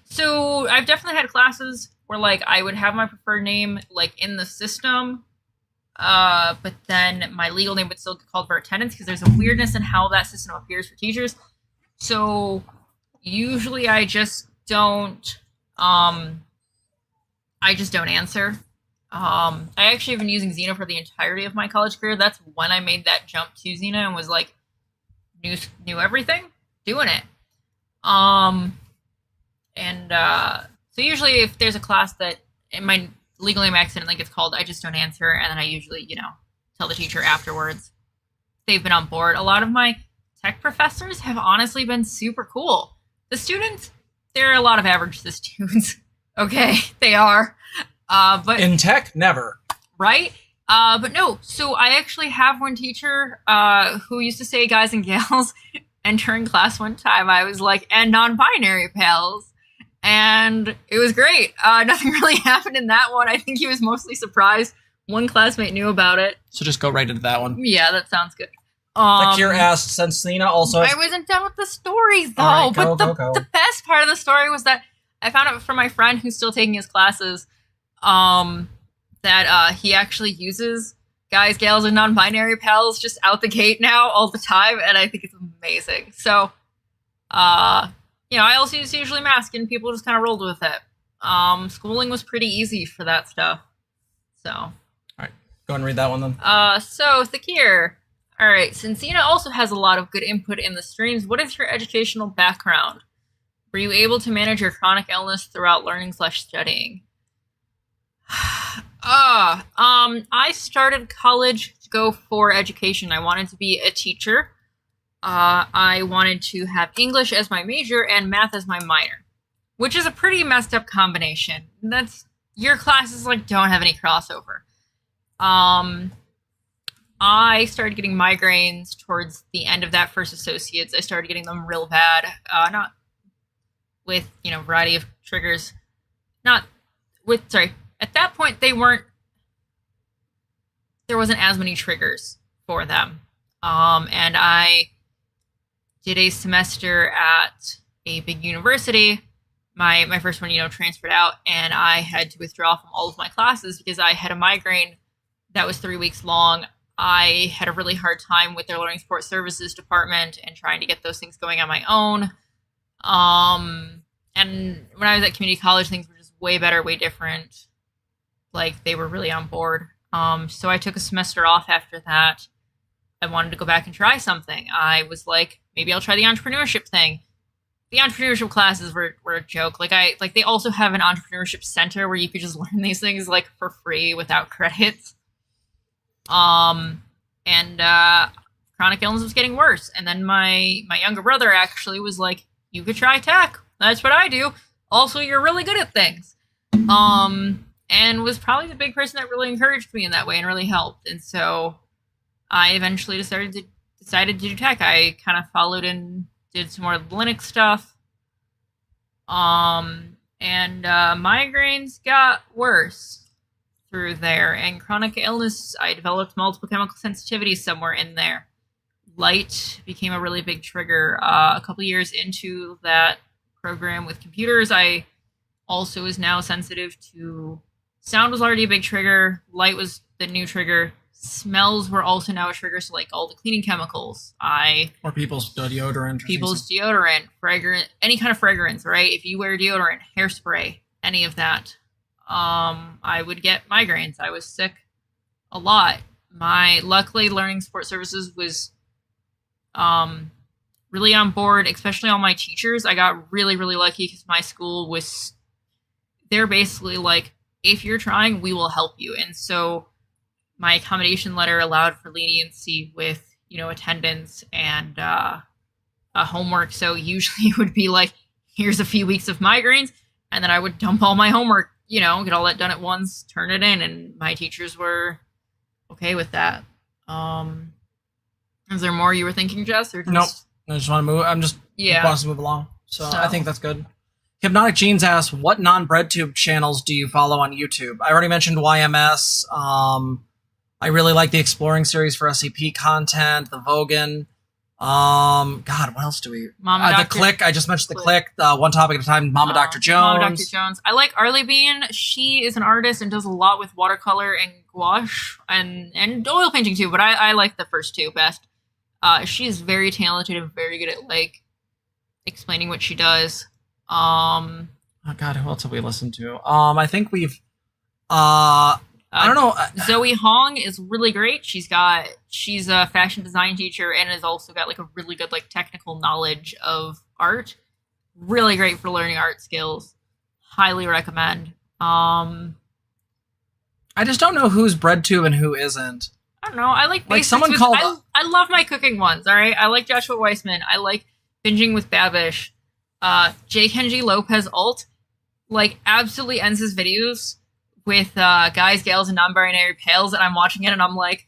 So I've definitely had classes where like I would have my preferred name like in the system, but then my legal name would still get called for attendance because there's a weirdness in how that system appears for teachers. So usually I just don't answer. I actually have been using Zena for the entirety of my college career. That's when I made that jump to Zena and was like knew everything, doing it. So usually if there's a class that in my legal name accidentally gets called, I just don't answer, and then I usually, tell the teacher afterwards. They've been on board. A lot of my tech professors have honestly been super cool. The students, there are a lot of average to students. Okay, they are. But in tech, never. Right? But no, so I actually have one teacher who used to say guys and gals, and during class one time I was like, and non-binary pals. And it was great. Nothing really happened in that one. I think he was mostly surprised. One classmate knew about it. So just go right into that one. Yeah, that sounds good. Lakir asked, since Zena also... I wasn't done with the stories, though. Right, go. Go. The best part of the story was that I found out from my friend who's still taking his classes that he actually uses guys, gals, and non-binary pals just out the gate now all the time, and I think it's amazing. So, I also usually mask, and people just kind of rolled with it. Schooling was pretty easy for that stuff. So. All right, go ahead and read that one then. So Thakir. All right, since Zena also has a lot of good input in the streams, what is your educational background? Were you able to manage your chronic illness throughout learning/studying? I started college to go for education. I wanted to be a teacher. I wanted to have English as my major and math as my minor, which is a pretty messed up combination. Your classes don't have any crossover. I started getting migraines towards the end of that first associates. I started getting them real bad. Not with, variety of triggers. At that point, there wasn't as many triggers for them. And I did a semester at a big university. My first one, transferred out, and I had to withdraw from all of my classes because I had a migraine that was 3 weeks long. I had a really hard time with their learning support services department and trying to get those things going on my own. And when I was at community college, things were just way better, way different. They were really on board. So I took a semester off after that. I wanted to go back and try something. I was like, maybe I'll try the entrepreneurship thing. The entrepreneurship classes were a joke. They also have an entrepreneurship center where you could just learn these things for free without credits. Chronic illness was getting worse. And then my younger brother actually was like, you could try tech. That's what I do. Also, you're really good at things. And was probably the big person that really encouraged me in that way and really helped. And so I eventually decided to do tech. I kind of followed and did some more Linux stuff. Migraines got worse through there, and chronic illness, I developed multiple chemical sensitivities somewhere in there. Light became a really big trigger. A couple years into that program with computers, I also was now sensitive to sound. Was already a big trigger. Light was the new trigger. Smells were also now a trigger, so all the cleaning chemicals. Or people's deodorant. Deodorant, fragrance, any kind of fragrance, right? If you wear deodorant, hairspray, any of that. I would get migraines. I was sick a lot. Luckily, learning support services was really on board, especially all my teachers. I got really, really lucky because my school they're basically like, if you're trying, we will help you. And so my accommodation letter allowed for leniency with, attendance and homework. So usually it would be like, here's a few weeks of migraines, and then I would dump all my homework, get all that done at once, turn it in, and my teachers were okay with that. Is there more you were thinking, Jess? Or just... Nope. I just want to move. I'm just want us to move along. So I think that's good. Hypnotic Jeans asks, what non-BreadTube channels do you follow on YouTube? I already mentioned YMS. I really like the Exploring series for SCP content, the Vogan. God, what else do we... the Click. I just mentioned the Click. One Topic at a Time. Mama Dr. Jones. Mama Dr. Jones. I like Arlie Bean. She is an artist and does a lot with watercolor and gouache and oil painting too, but I like the first two best. She's very talented and very good at like explaining what she does. Oh God, who else have we listened to? I think we've I don't know. Zoe Hong is really great. She's a fashion design teacher and has also got like a really good like technical knowledge of art. Really great for learning art skills. Highly recommend. I just don't know who's BreadTube and who isn't. I don't know. I like someone called. I love my cooking ones. All right. I like Joshua Weissman. I like Binging with Babish. J. Kenji Lopez Alt like absolutely ends his videos with guys, gals, and non-binary pales, and I'm watching it and I'm like,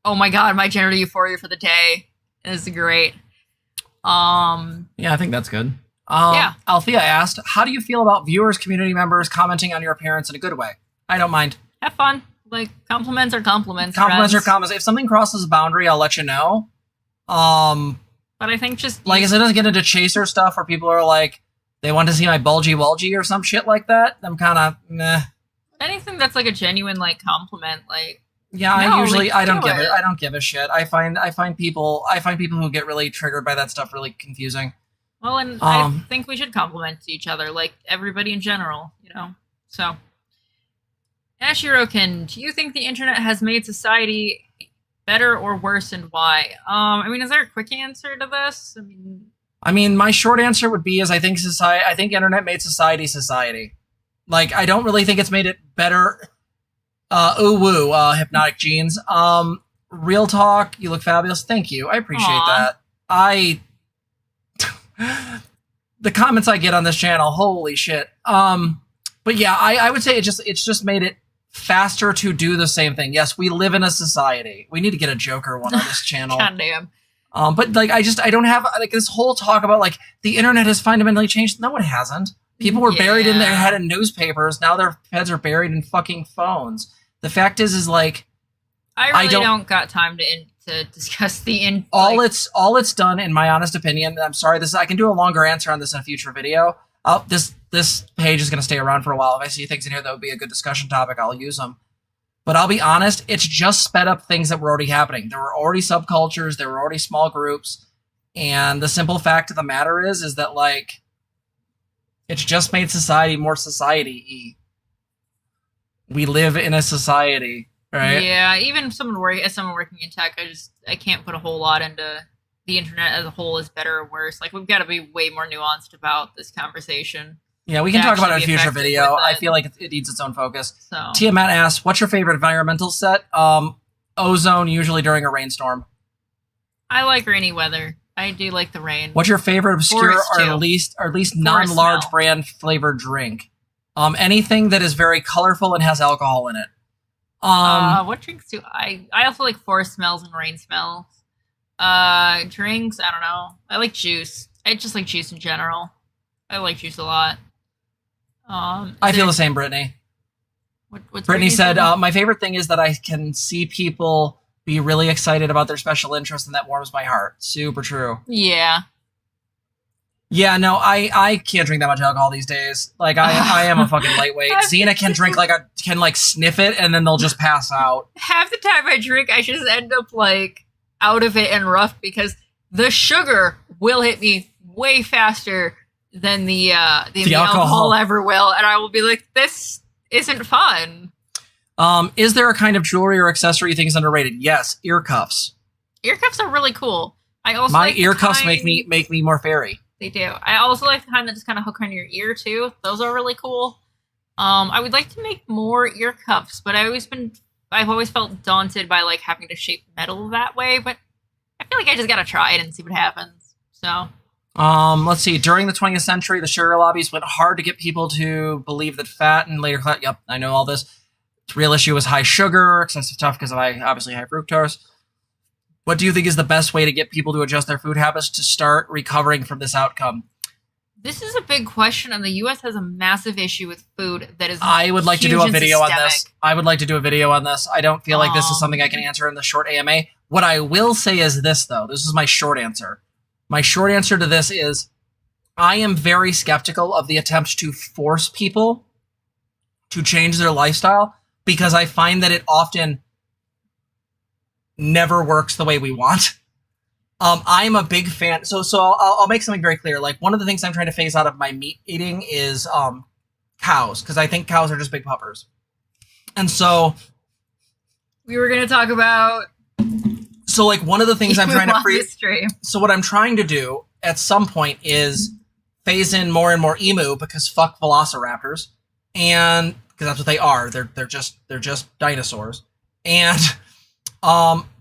oh my god, my gender euphoria for the day is great. Yeah, I think that's good. Yeah. Althea asked, how do you feel about viewers, community members commenting on your appearance in a good way? I don't mind. Have fun. Like, compliments are compliments. Compliments are compliments. If something crosses a boundary, I'll let you know. But I think just... Like, if it doesn't get into chaser stuff where people are like, they want to see my bulgy wulgy or some shit like that, I'm kind of, meh. Anything that's like a genuine, like, compliment, like... Yeah, I don't give a shit. I find people who get really triggered by that stuff really confusing. Well, and I think we should compliment each other, like everybody in general, So, Ashirokin, do you think the internet has made society better or worse, and why? I mean, is there a quick answer to this? I mean, my short answer would be I think internet made society. Like, I don't really think it's made it better. Hypnotic Jeans. Real talk, you look fabulous. Thank you. I appreciate that. The comments I get on this channel, holy shit. But yeah, I would say it's just made it faster to do the same thing. Yes, we live in a society. We need to get a Joker one on this channel. God damn. But like, I don't have like this whole talk about like the internet has fundamentally changed. No, it hasn't. People were buried in their head in newspapers. Now their heads are buried in fucking phones. The fact is like, I don't got time to discuss the all it's done, in my honest opinion. I'm sorry, I can do a longer answer on this in a future video. This page is going to stay around for a while. If I see things in here that would be a good discussion topic, I'll use them. But I'll be honest, it's just sped up things that were already happening. There were already subcultures, there were already small groups, and the simple fact of the matter is that like, it's just made society more society-y. We live in a society, right? Yeah, even as someone working in tech, I can't put a whole lot into the internet as a whole is better or worse. Like, we've got to be way more nuanced about this conversation. Yeah, we can talk about it in a future video. I feel like it needs its own focus. So. Tiamat asks, what's your favorite environmental set? Ozone, usually during a rainstorm. I like rainy weather. I do like the rain. What's your favorite obscure or at least non-large brand flavored drink? Anything that is very colorful and has alcohol in it. What drinks do I also like forest smells and rain smells. Drinks, I don't know. I like juice. I just like juice in general. I like juice a lot. I feel the same, Brittany. What's Brittany said, my favorite thing is that I can see people be really excited about their special interest, and that warms my heart. Super true. Yeah. Yeah, no, I can't drink that much alcohol these days. Like, I am a fucking lightweight. Zena can drink can sniff it, and then they'll just pass out. Half the time I drink, I just end up like out of it and rough because the sugar will hit me way faster than the alcohol ever will, and I will be like, this isn't fun. Is there a kind of jewelry or accessory you think is underrated? Yes, ear cuffs. Ear cuffs are really cool. I also my ear cuffs make me more fairy. They do. I also like the kind that just kind of hook on your ear too. Those are really cool. I would like to make more ear cuffs, but I've always felt daunted by like having to shape metal that way. But I feel like I just gotta try it and see what happens. So Let's see. During the 20th century, the sugar lobbies went hard to get people to believe that fat and later, yep, I know all this. The real issue was high sugar, excessive tough because of obviously high fructose. What do you think is the best way to get people to adjust their food habits to start recovering from this outcome? This is a big question, and the U.S. has a massive issue with food that is. I would like to do a video on systemic. this. I would like to do a video on this. I don't feel like this is something I can answer in the short AMA. What I will say is this, though. This is my short answer. My short answer to this is I am very skeptical of the attempt to force people to change their lifestyle because I find that it often never works the way we want. I'm a big fan. So I'll make something very clear. Like, one of the things I'm trying to phase out of my meat eating is cows, because I think cows are just big puppers. And so we were going to talk about. So, like, one of the things I'm trying to free. Stream. So what I'm trying to do at some point is phase in more and more emu, because fuck velociraptors, and because that's what they are. They're just dinosaurs. And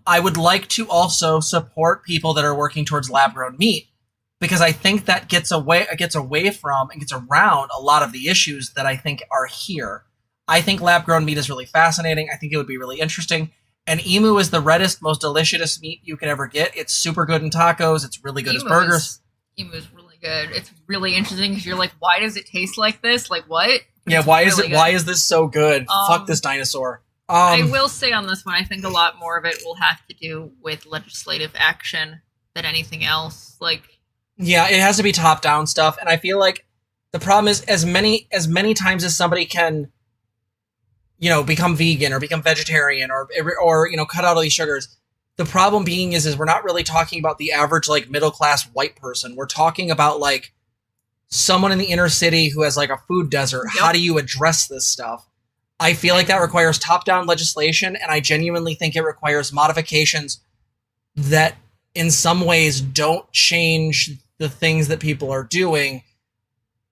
I would like to also support people that are working towards lab-grown meat, because I think that gets away from and gets around a lot of the issues that I think are here. I think lab-grown meat is really fascinating. I think it would be really interesting. And emu is the reddest, most delicious meat you can ever get. It's super good in tacos. It's really good as burgers. Emu is really good. It's really interesting because you're like, why does it taste like this? Like, what? Yeah, why is this so good? Fuck this dinosaur. I will say on this one, I think a lot more of it will have to do with legislative action than anything else. Like, yeah, it has to be top-down stuff, and I feel like the problem is as many times as somebody can, become vegan or become vegetarian or cut out all these sugars. The problem being is we're not really talking about the average like middle-class white person. We're talking about like someone in the inner city who has like a food desert. Yep. How do you address this stuff? I feel like that requires top-down legislation, and I genuinely think it requires modifications that in some ways don't change the things that people are doing,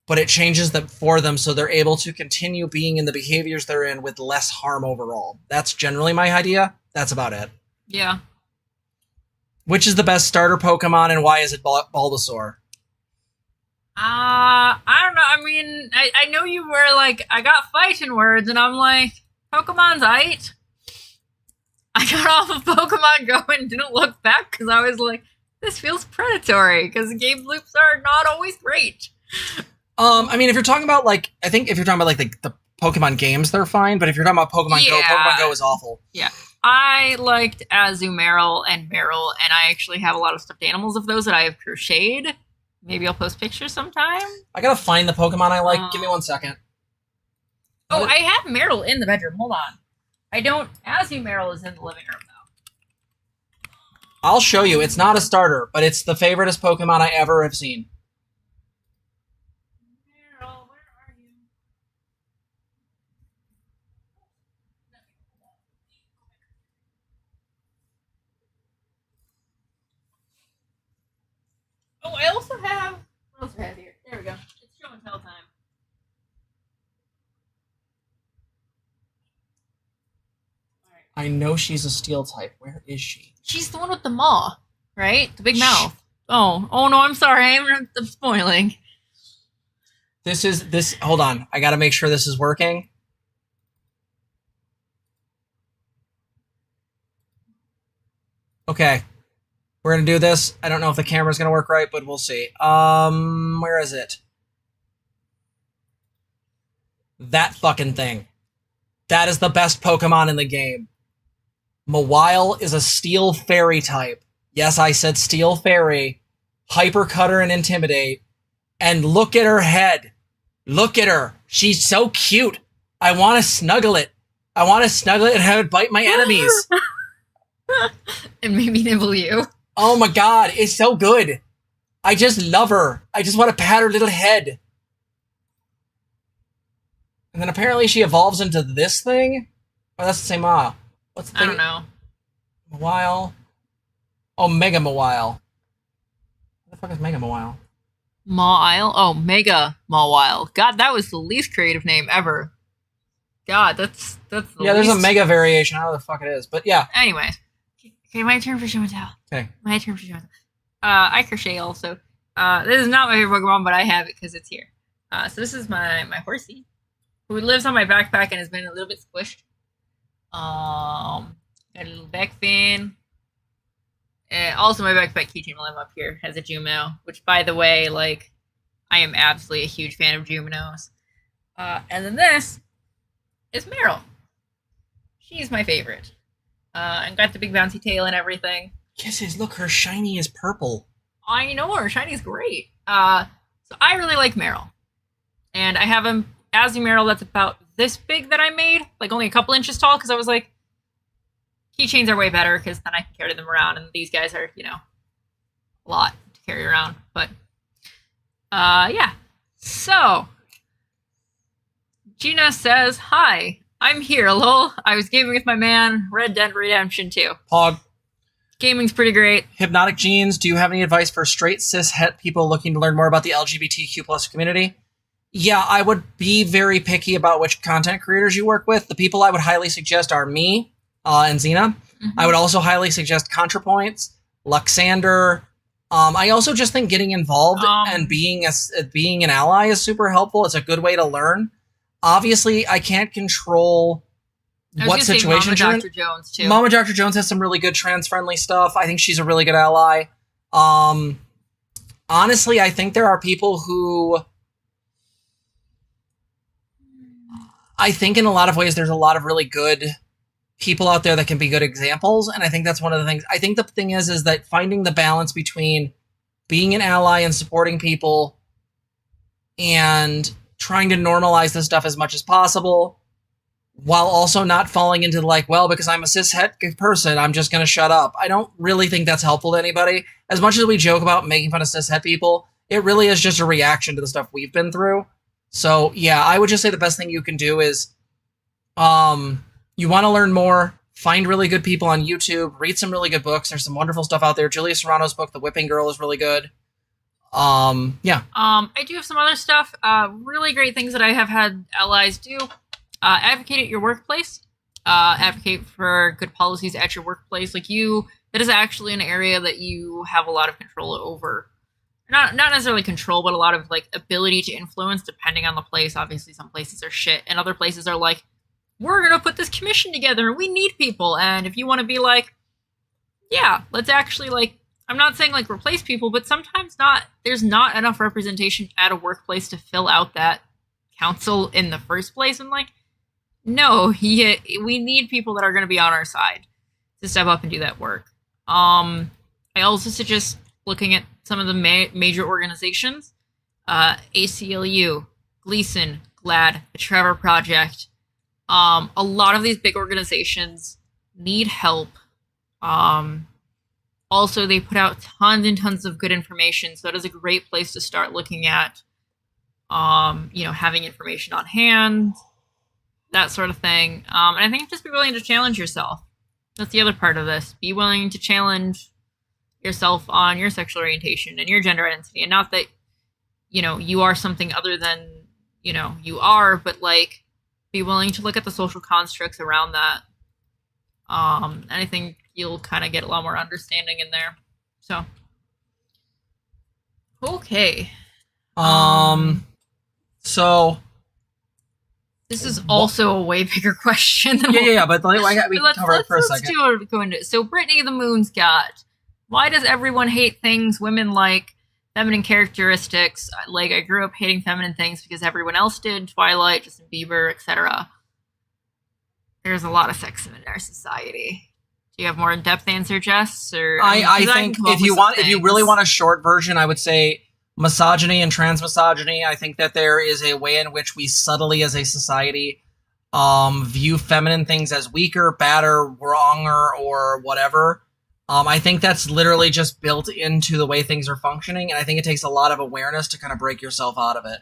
but it changes them for them so they're able to continue being in the behaviors they're in with less harm overall. That's generally my idea. That's about it. Yeah. Which is the best starter Pokemon, and why is it Bulbasaur? I don't know. I mean, I know you were like, I got fighting words, and I'm like, Pokemon's aight. I got off of Pokemon Go and didn't look back because I was like, this feels predatory because game loops are not always great. I mean, if you're talking about like, I think if you're talking about like the Pokemon games, they're fine. But if you're talking about Pokemon Go, Pokemon Go is awful. Yeah. I liked Azumarill and Marill, and I actually have a lot of stuffed animals of those that I have crocheted. Maybe I'll post pictures sometime. I gotta find the Pokemon I like. Give me 1 second. Oh, I have Marill in the bedroom. Hold on. I don't. Azumarill is in the living room, though. I'll show you. It's not a starter, but it's the favoriteest Pokemon I ever have seen. Marill, where are you? Oh, I also have. What else do I have here? There we go. It's show and tell time. Alright. I know she's a steel type. Where is she? She's the one with the maw, right? The big mouth. Oh no, I'm sorry. I'm spoiling. This. Hold on. I gotta make sure this is working. Okay. We're going to do this. I don't know if the camera's going to work right, but we'll see. Where is it? That fucking thing. That is the best Pokemon in the game. Mawile is a Steel Fairy type. Yes, I said Steel Fairy. Hyper Cutter and Intimidate. And look at her head. Look at her. She's so cute. I want to snuggle it. I want to snuggle it and have it bite my enemies. And maybe nibble you. Oh my god, it's so good. I just love her. I just want to pat her little head. And then apparently she evolves into this thing? Oh, that's the same What's the thing? I don't know. Mawile. Oh, Mega Mawile. What the fuck is Mega Mawile? Mawile? Oh, Mega Mawile. God, that was the least creative name ever. God, that's the yeah, there's a Mega variation. I don't know what the fuck it is. But yeah. Anyway. Okay, my turn for show and tell. Okay. My turn for show and tell. I crochet also. This is not my favorite Pokemon, but I have it because it's here. So this is my horsey, who lives on my backpack and has been a little bit squished. Got a little back fan. Also, my backpack keychain while I'm up here has a Jumino, which, by the way, like, I am absolutely a huge fan of Juminos. And then this is Meryl. She's my favorite. And got the big bouncy tail and everything. Kisses, look, her shiny is purple. I know, her shiny's great. So I really like Meryl. And I have a Azzy Meryl that's about this big that I made, like only a couple inches tall, because I was like, keychains are way better, because then I can carry them around, and these guys are, a lot to carry around. But, yeah. So, Gina says, hi, I'm here, lol. I was gaming with my man, Red Dead Redemption 2. Pog. Gaming's pretty great. Hypnotic Genes, do you have any advice for straight cis het people looking to learn more about the LGBTQ plus community? Yeah, I would be very picky about which content creators you work with. The people I would highly suggest are me and Zena. Mm-hmm. I would also highly suggest ContraPoints, Luxander. I also just think getting involved and being an ally is super helpful. It's a good way to learn. Obviously, I can't control what situation you're in. Dr. Jones too. Mama Dr. Jones has some really good trans-friendly stuff. I think she's a really good ally. Honestly, I think there are people who... I think in a lot of ways there's a lot of really good people out there that can be good examples, and I think that's one of the things. I think the thing is that finding the balance between being an ally and supporting people and trying to normalize this stuff as much as possible, while also not falling into because I'm a cis-het person, I'm just going to shut up. I don't really think that's helpful to anybody. As much as we joke about making fun of cis-het people, it really is just a reaction to the stuff we've been through. So, yeah, I would just say the best thing you can do is you want to learn more, find really good people on YouTube, read some really good books. There's some wonderful stuff out there. Julia Serrano's book, The Whipping Girl, is really good. Yeah. I do have some other stuff. Really great things that I have had allies do. Advocate at your workplace. Advocate for good policies at your workplace. That is actually an area that you have a lot of control over. Not necessarily control, but a lot of ability to influence depending on the place. Obviously, some places are shit, and other places are like, we're gonna put this commission together, and we need people. And if you want to be yeah, let's actually I'm not saying replace people, but sometimes there's not enough representation at a workplace to fill out that council in the first place. And no, we need people that are going to be on our side to step up and do that work. I also suggest looking at some of the major organizations, ACLU, Gleason, GLAAD, the Trevor Project. A lot of these big organizations need help. Also, they put out tons and tons of good information, so it is a great place to start looking at, having information on hand, that sort of thing. And I think just be willing to challenge yourself. That's the other part of this. Be willing to challenge yourself on your sexual orientation and your gender identity. And not that, you are something other than, you are, but be willing to look at the social constructs around that. And I think you'll kind of get a lot more understanding in there. So, okay. So this is also a way bigger question. Than but we can cover it for a second. Let's go into it. So, Brittany the Moon's got, why does everyone hate things women like? Feminine characteristics. I grew up hating feminine things because everyone else did. Twilight, Justin Bieber, etc. There's a lot of sexism in our society. Do you have more in-depth answer, Jess? Or I think if you really want a short version, I would say misogyny and transmisogyny. I think that there is a way in which we subtly, as a society, view feminine things as weaker, badder, wronger, or whatever. I think that's literally just built into the way things are functioning, and I think it takes a lot of awareness to kind of break yourself out of it.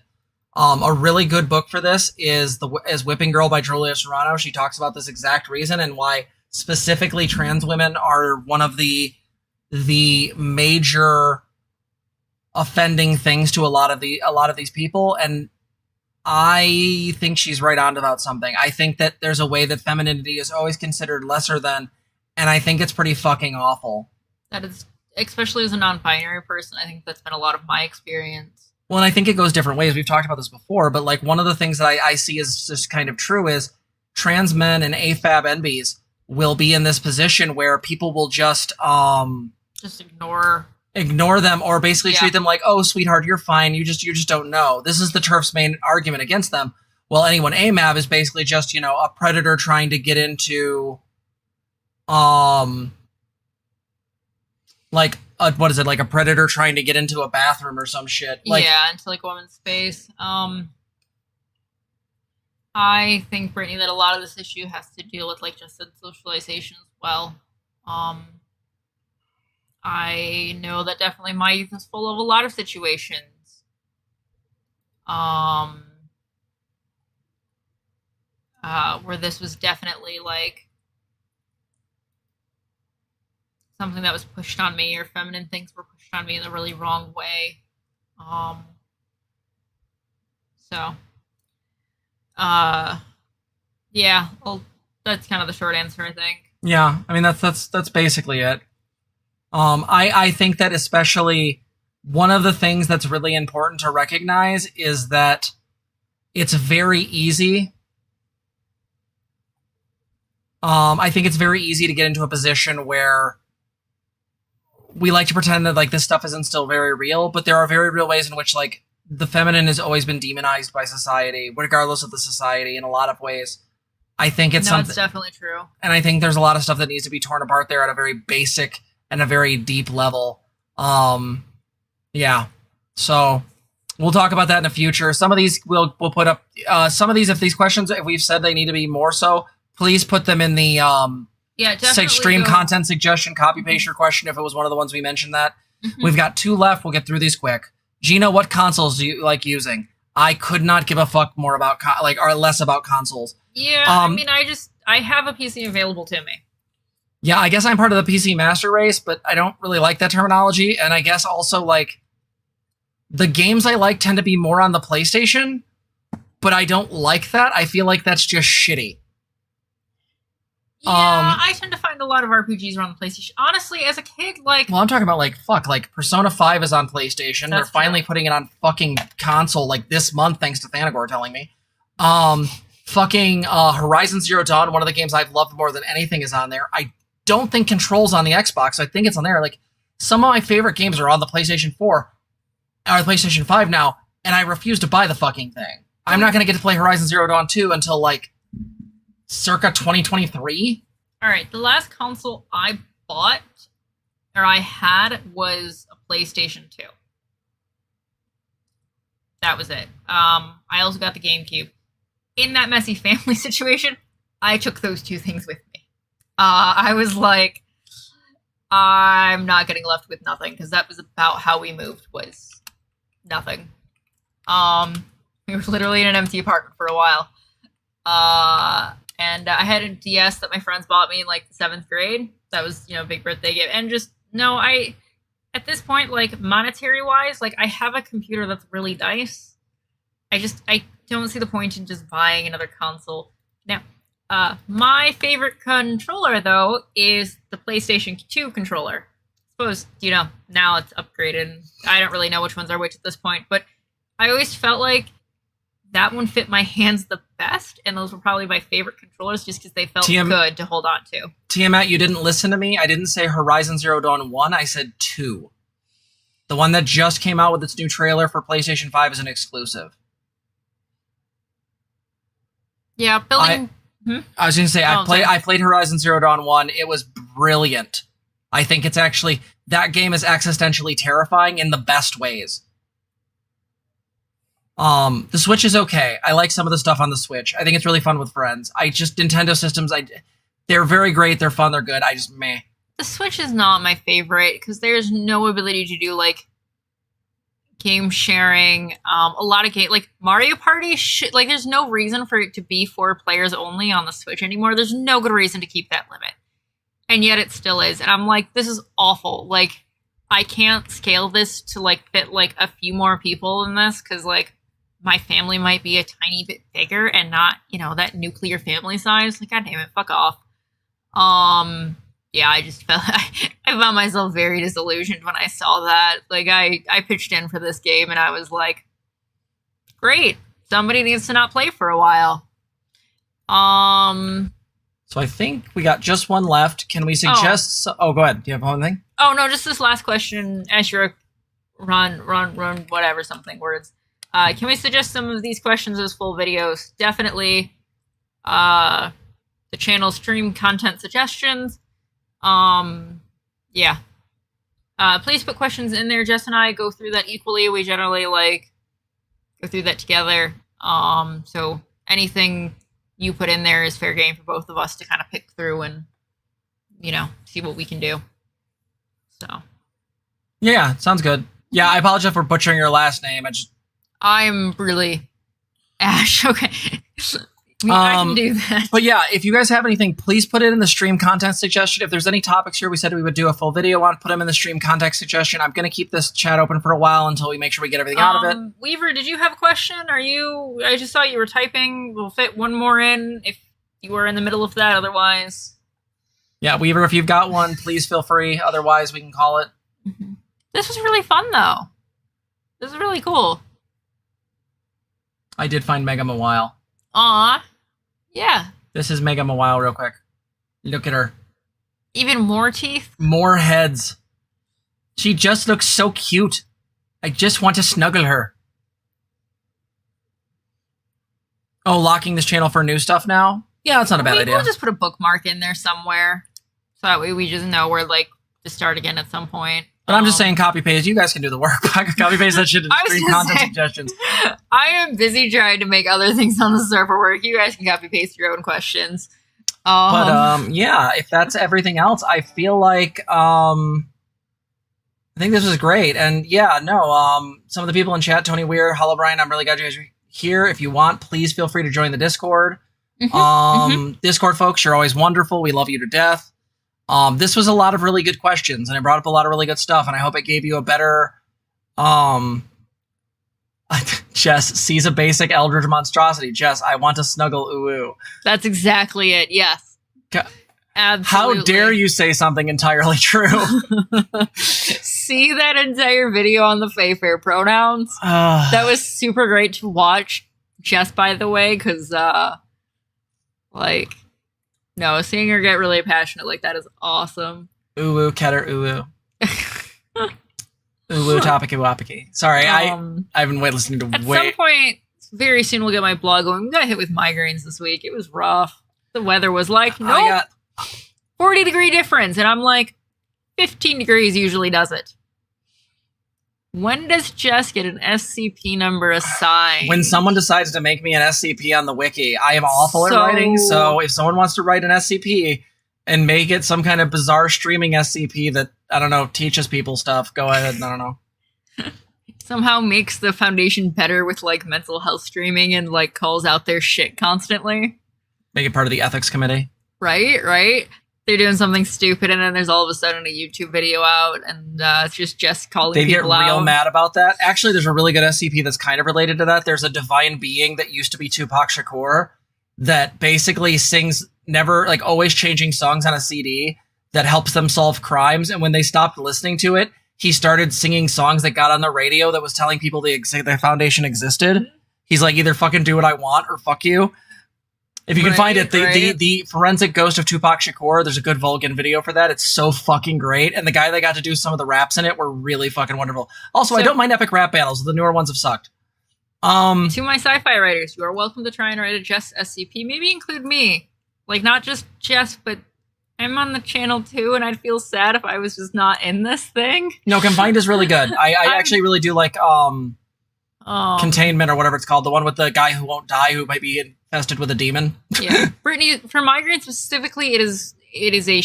A really good book for this is Whipping Girl by Julia Serrano. She talks about this exact reason and why specifically trans women are one of the major offending things to a lot of these people. And I think she's right on about something. I think that there's a way that femininity is always considered lesser than, and I think it's pretty fucking awful. That is especially as a non-binary person, I think that's been a lot of my experience. Well, and I think it goes different ways. We've talked about this before, but like one of the things that I see is just kind of true is trans men and AFAB NBs will be in this position where people will just ignore them or basically treat them like, oh, sweetheart, you're fine. You just don't know. This is the TERF's main argument against them. Well, anyone AMAB is basically just, you know, a predator trying to get into like what is it, like a predator trying to get into a bathroom or some shit. Like, yeah, into like a woman's space. I think, Brittany, that a lot of this issue has to deal with like just socialization as well. I know that definitely my youth is full of a lot of situations. Where this was definitely like something that was pushed on me, or feminine things were pushed on me in the really wrong way. Yeah, well, that's kind of the short answer, I think. Yeah, I mean that's basically it. I think that especially one of the things that's really important to recognize is that it's very easy. I think it's very easy to get into a position where we like to pretend that like this stuff isn't still very real, but there are very real ways in which like the feminine has always been demonized by society, regardless of the society, in a lot of ways. I think it's something. It's definitely true. And I think there's a lot of stuff that needs to be torn apart there at a very basic and a very deep level. Yeah. So we'll talk about that in the future. Some of these we'll put up. Some of these, if these questions, if we've said they need to be more so, please put them in the stream content suggestion, copy paste your question if it was one of the ones we mentioned that. We've got 2 left. We'll get through these quick. Gina, what consoles do you like using? I could not give a fuck more about or less about consoles. Yeah, I mean, I have a PC available to me. Yeah, I guess I'm part of the PC master race, but I don't really like that terminology. And I guess also like the games I like tend to be more on the PlayStation, but I don't like that. I feel like that's just shitty. Yeah, I tend to find a lot of RPGs are on the PlayStation. Honestly, as a kid, like... Well, I'm talking about, like, like, Persona 5 is on PlayStation. They're finally putting it on fucking console, like, this month, thanks to Thanagor telling me. Horizon Zero Dawn, one of the games I've loved more than anything, is on there. I don't think Control's on the Xbox, so I think it's on there. Like, some of my favorite games are on the PlayStation 4, or the PlayStation 5 now, and I refuse to buy the fucking thing. I'm not going to get to play Horizon Zero Dawn 2 until, like, circa 2023. All right, the last console I bought or I had was a PlayStation 2. That was it. I also got the GameCube. In that messy family situation, I took those 2 things with me. I was like, I'm not getting left with nothing, because that was about how we moved, was nothing. We were literally in an empty apartment for a while. And I had a DS that my friends bought me in like the 7th grade. That was, you know, a big birthday gift. And just, no, at this point, like monetary wise, like I have a computer that's really nice. I don't see the point in just buying another console. Now, my favorite controller though is the PlayStation 2 controller. I suppose, you know, now it's upgraded. I don't really know which ones are which at this point, but I always felt like that one fit my hands the best, and those were probably my favorite controllers just because they felt good to hold on to. Tiamat, you didn't listen to me. I didn't say Horizon Zero Dawn 1. I said 2. The one that just came out with its new trailer for PlayStation 5 is an exclusive. Yeah, building... I was going to say, I played Horizon Zero Dawn 1. It was brilliant. I think it's actually... That game is existentially terrifying in the best ways. The Switch is okay. I like some of the stuff on the Switch. I think it's really fun with friends. Nintendo systems, they're very great. They're fun. They're good. Meh. The Switch is not my favorite because there's no ability to do like game sharing. A lot of like Mario Party like there's no reason for it to be 4 players only on the Switch anymore. There's no good reason to keep that limit. And yet it still is. And I'm like, this is awful. Like I can't scale this to like fit like a few more people in this because like my family might be a tiny bit bigger and not, you know, that nuclear family size. Like, God damn it, fuck off. yeah, I just felt I found myself very disillusioned when I saw that. Like I pitched in for this game and I was like, great, somebody needs to not play for a while. So I think we got just one left. Can we suggest? Oh, go ahead. Do you have one thing? Oh no, just this last question. Ashura, run, whatever, something words. Can we suggest some of these questions as full videos? Definitely. The channel stream content suggestions. Yeah. Please put questions in there. Jess and I go through that equally. We generally like go through that together. So anything you put in there is fair game for both of us to kind of pick through and, you know, see what we can do. So. Yeah, sounds good. Yeah, I apologize for butchering your last name. I'm really Ash. Okay. I can do that. But yeah, if you guys have anything, please put it in the stream content suggestion. If there's any topics here we said we would do a full video on, put them in the stream content suggestion. I'm going to keep this chat open for a while until we make sure we get everything out of it. Weaver, did you have a question? I just saw you were typing. We'll fit one more in if you were in the middle of that. Otherwise. Yeah, Weaver, if you've got one, please feel free. Otherwise, we can call it. Mm-hmm. This was really fun, though. This is really cool. I did find Megam a while. Aw. Yeah. This is Megam a while real quick. Look at her. Even more teeth? More heads. She just looks so cute. I just want to snuggle her. Oh, locking this channel for new stuff now? Yeah, that's not a bad idea. We'll just put a bookmark in there somewhere. So that way we just know we're like to start again at some point. But I'm just saying, copy paste. You guys can do the work. Copy paste that shit in stream content suggestions. I am busy trying to make other things on the server work. You guys can copy paste your own questions. Yeah, if that's everything else, I feel like I think this was great. And yeah, no, some of the people in chat, Tony Weir, Hello Brian, I'm really glad you guys are here. If you want, please feel free to join the Discord. Discord folks, you're always wonderful. We love you to death. This was a lot of really good questions, and it brought up a lot of really good stuff, and I hope it gave you a better, Jess sees a basic Eldritch monstrosity. Jess, I want to snuggle ooh. That's exactly it, yes. Absolutely. How dare you say something entirely true? See that entire video on the Fair pronouns? That was super great to watch, Jess, by the way, because, no, seeing her get really passionate like that is awesome. Ooh, Keter, ooh. Ooh, topic wapiki. Sorry, I've been listening to At some point, very soon we'll get my blog going. We got hit with migraines this week. It was rough. The weather was like, nope, 40-degree difference. And I'm like, 15 degrees usually does it. When does Jess get an SCP number assigned? When someone decides to make me an SCP on the wiki. I am awful at writing, so if someone wants to write an SCP and make it some kind of bizarre streaming SCP that, I don't know, teaches people stuff, go ahead. I don't know. Somehow makes the Foundation better with, like, mental health streaming and, like, calls out their shit constantly. Make it part of the ethics committee. Right? They're doing something stupid, and then there's all of a sudden a YouTube video out, and it's just Jess calling people out. They get real mad about that. Actually, there's a really good SCP that's kind of related to that. There's a divine being that used to be Tupac Shakur that basically sings always changing songs on a CD that helps them solve crimes. And when they stopped listening to it, he started singing songs that got on the radio that was telling people the Foundation existed. He's like, either fucking do what I want or fuck you. If you can find it, the forensic ghost of Tupac Shakur, there's a good Vulcan video for that. It's so fucking great. And the guy that got to do some of the raps in it were really fucking wonderful. Also, I don't mind epic rap battles. The newer ones have sucked. To my sci-fi writers, you are welcome to try and write a Jess SCP. Maybe include me. Like, not just Jess, but I'm on the channel too, and I'd feel sad if I was just not in this thing. No, Combined is really good. I actually really do like Containment or whatever it's called. The one with the guy who won't die, who might be infested with a demon. Yeah. Brittany, for migraines specifically, it is a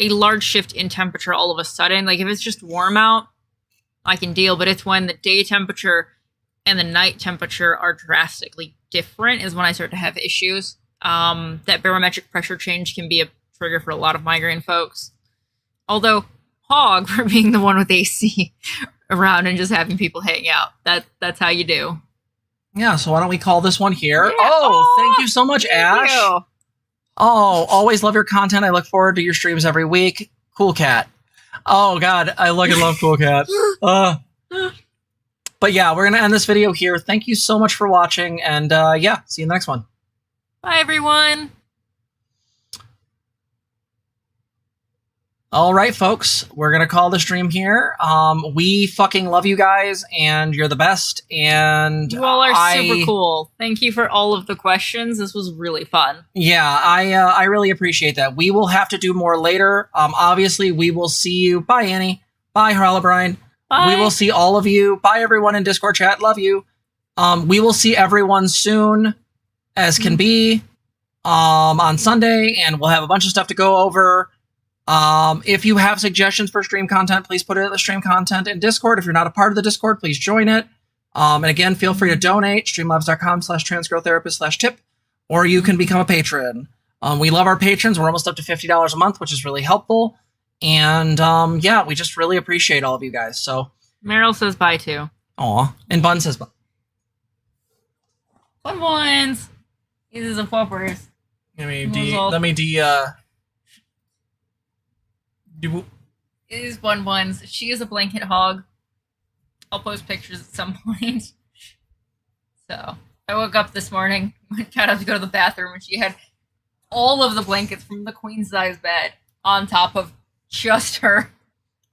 large shift in temperature all of a sudden. Like, if it's just warm out, I can deal, but it's when the day temperature and the night temperature are drastically different is when I start to have issues. That barometric pressure change can be a trigger for a lot of migraine folks. Although Hog, for being the one with AC around and just having people hang out, that's how you do. Yeah, so why don't we call this one here? Yeah. Oh, thank you so much, Ash. Oh, always love your content. I look forward to your streams every week. Cool Cat. Oh God, I look and love Cool Cat. But yeah, we're gonna end this video here. Thank you so much for watching, and yeah, see you in the next one. Bye, everyone. All right, folks, we're gonna call the stream here. We fucking love you guys, and you're the best. And you all are super cool. Thank you for all of the questions. This was really fun. Yeah, I really appreciate that. We will have to do more later. Obviously, we will see you. Bye, Annie. Bye, Harla Brian. Bye. We will see all of you. Bye, everyone in Discord chat. Love you. We will see everyone soon as can be on Sunday, and we'll have a bunch of stuff to go over. If you have suggestions for stream content, please put it in the stream content in Discord. If you're not a part of the Discord, please join it. And again, feel free to donate, streamlabs.com/transgirltherapist/tip, or you can become a patron. We love our patrons. We're almost up to $50 a month, which is really helpful. And yeah, we just really appreciate all of you guys. So Meryl says bye too. Aw. And Bun says bye. Fun ones. These are poppers. It is Bun Buns. She is a blanket hog. I'll post pictures at some point. So I woke up this morning, got up to go to the bathroom, and she had all of the blankets from the queen size bed on top of just her.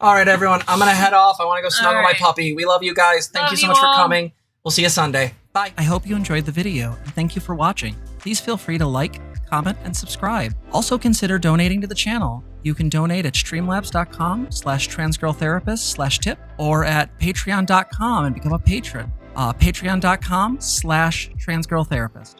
All right, everyone. I'm going to head off. I want to go snuggle my puppy. We love you guys. Thank you so much for coming. We'll see you Sunday. Bye. I hope you enjoyed the video, and thank you for watching. Please feel free to like, comment, and subscribe. Also consider donating to the channel. You can donate at streamlabs.com/transgirltherapist/tip or at patreon.com and become a patron. Patreon.com/transgirltherapist.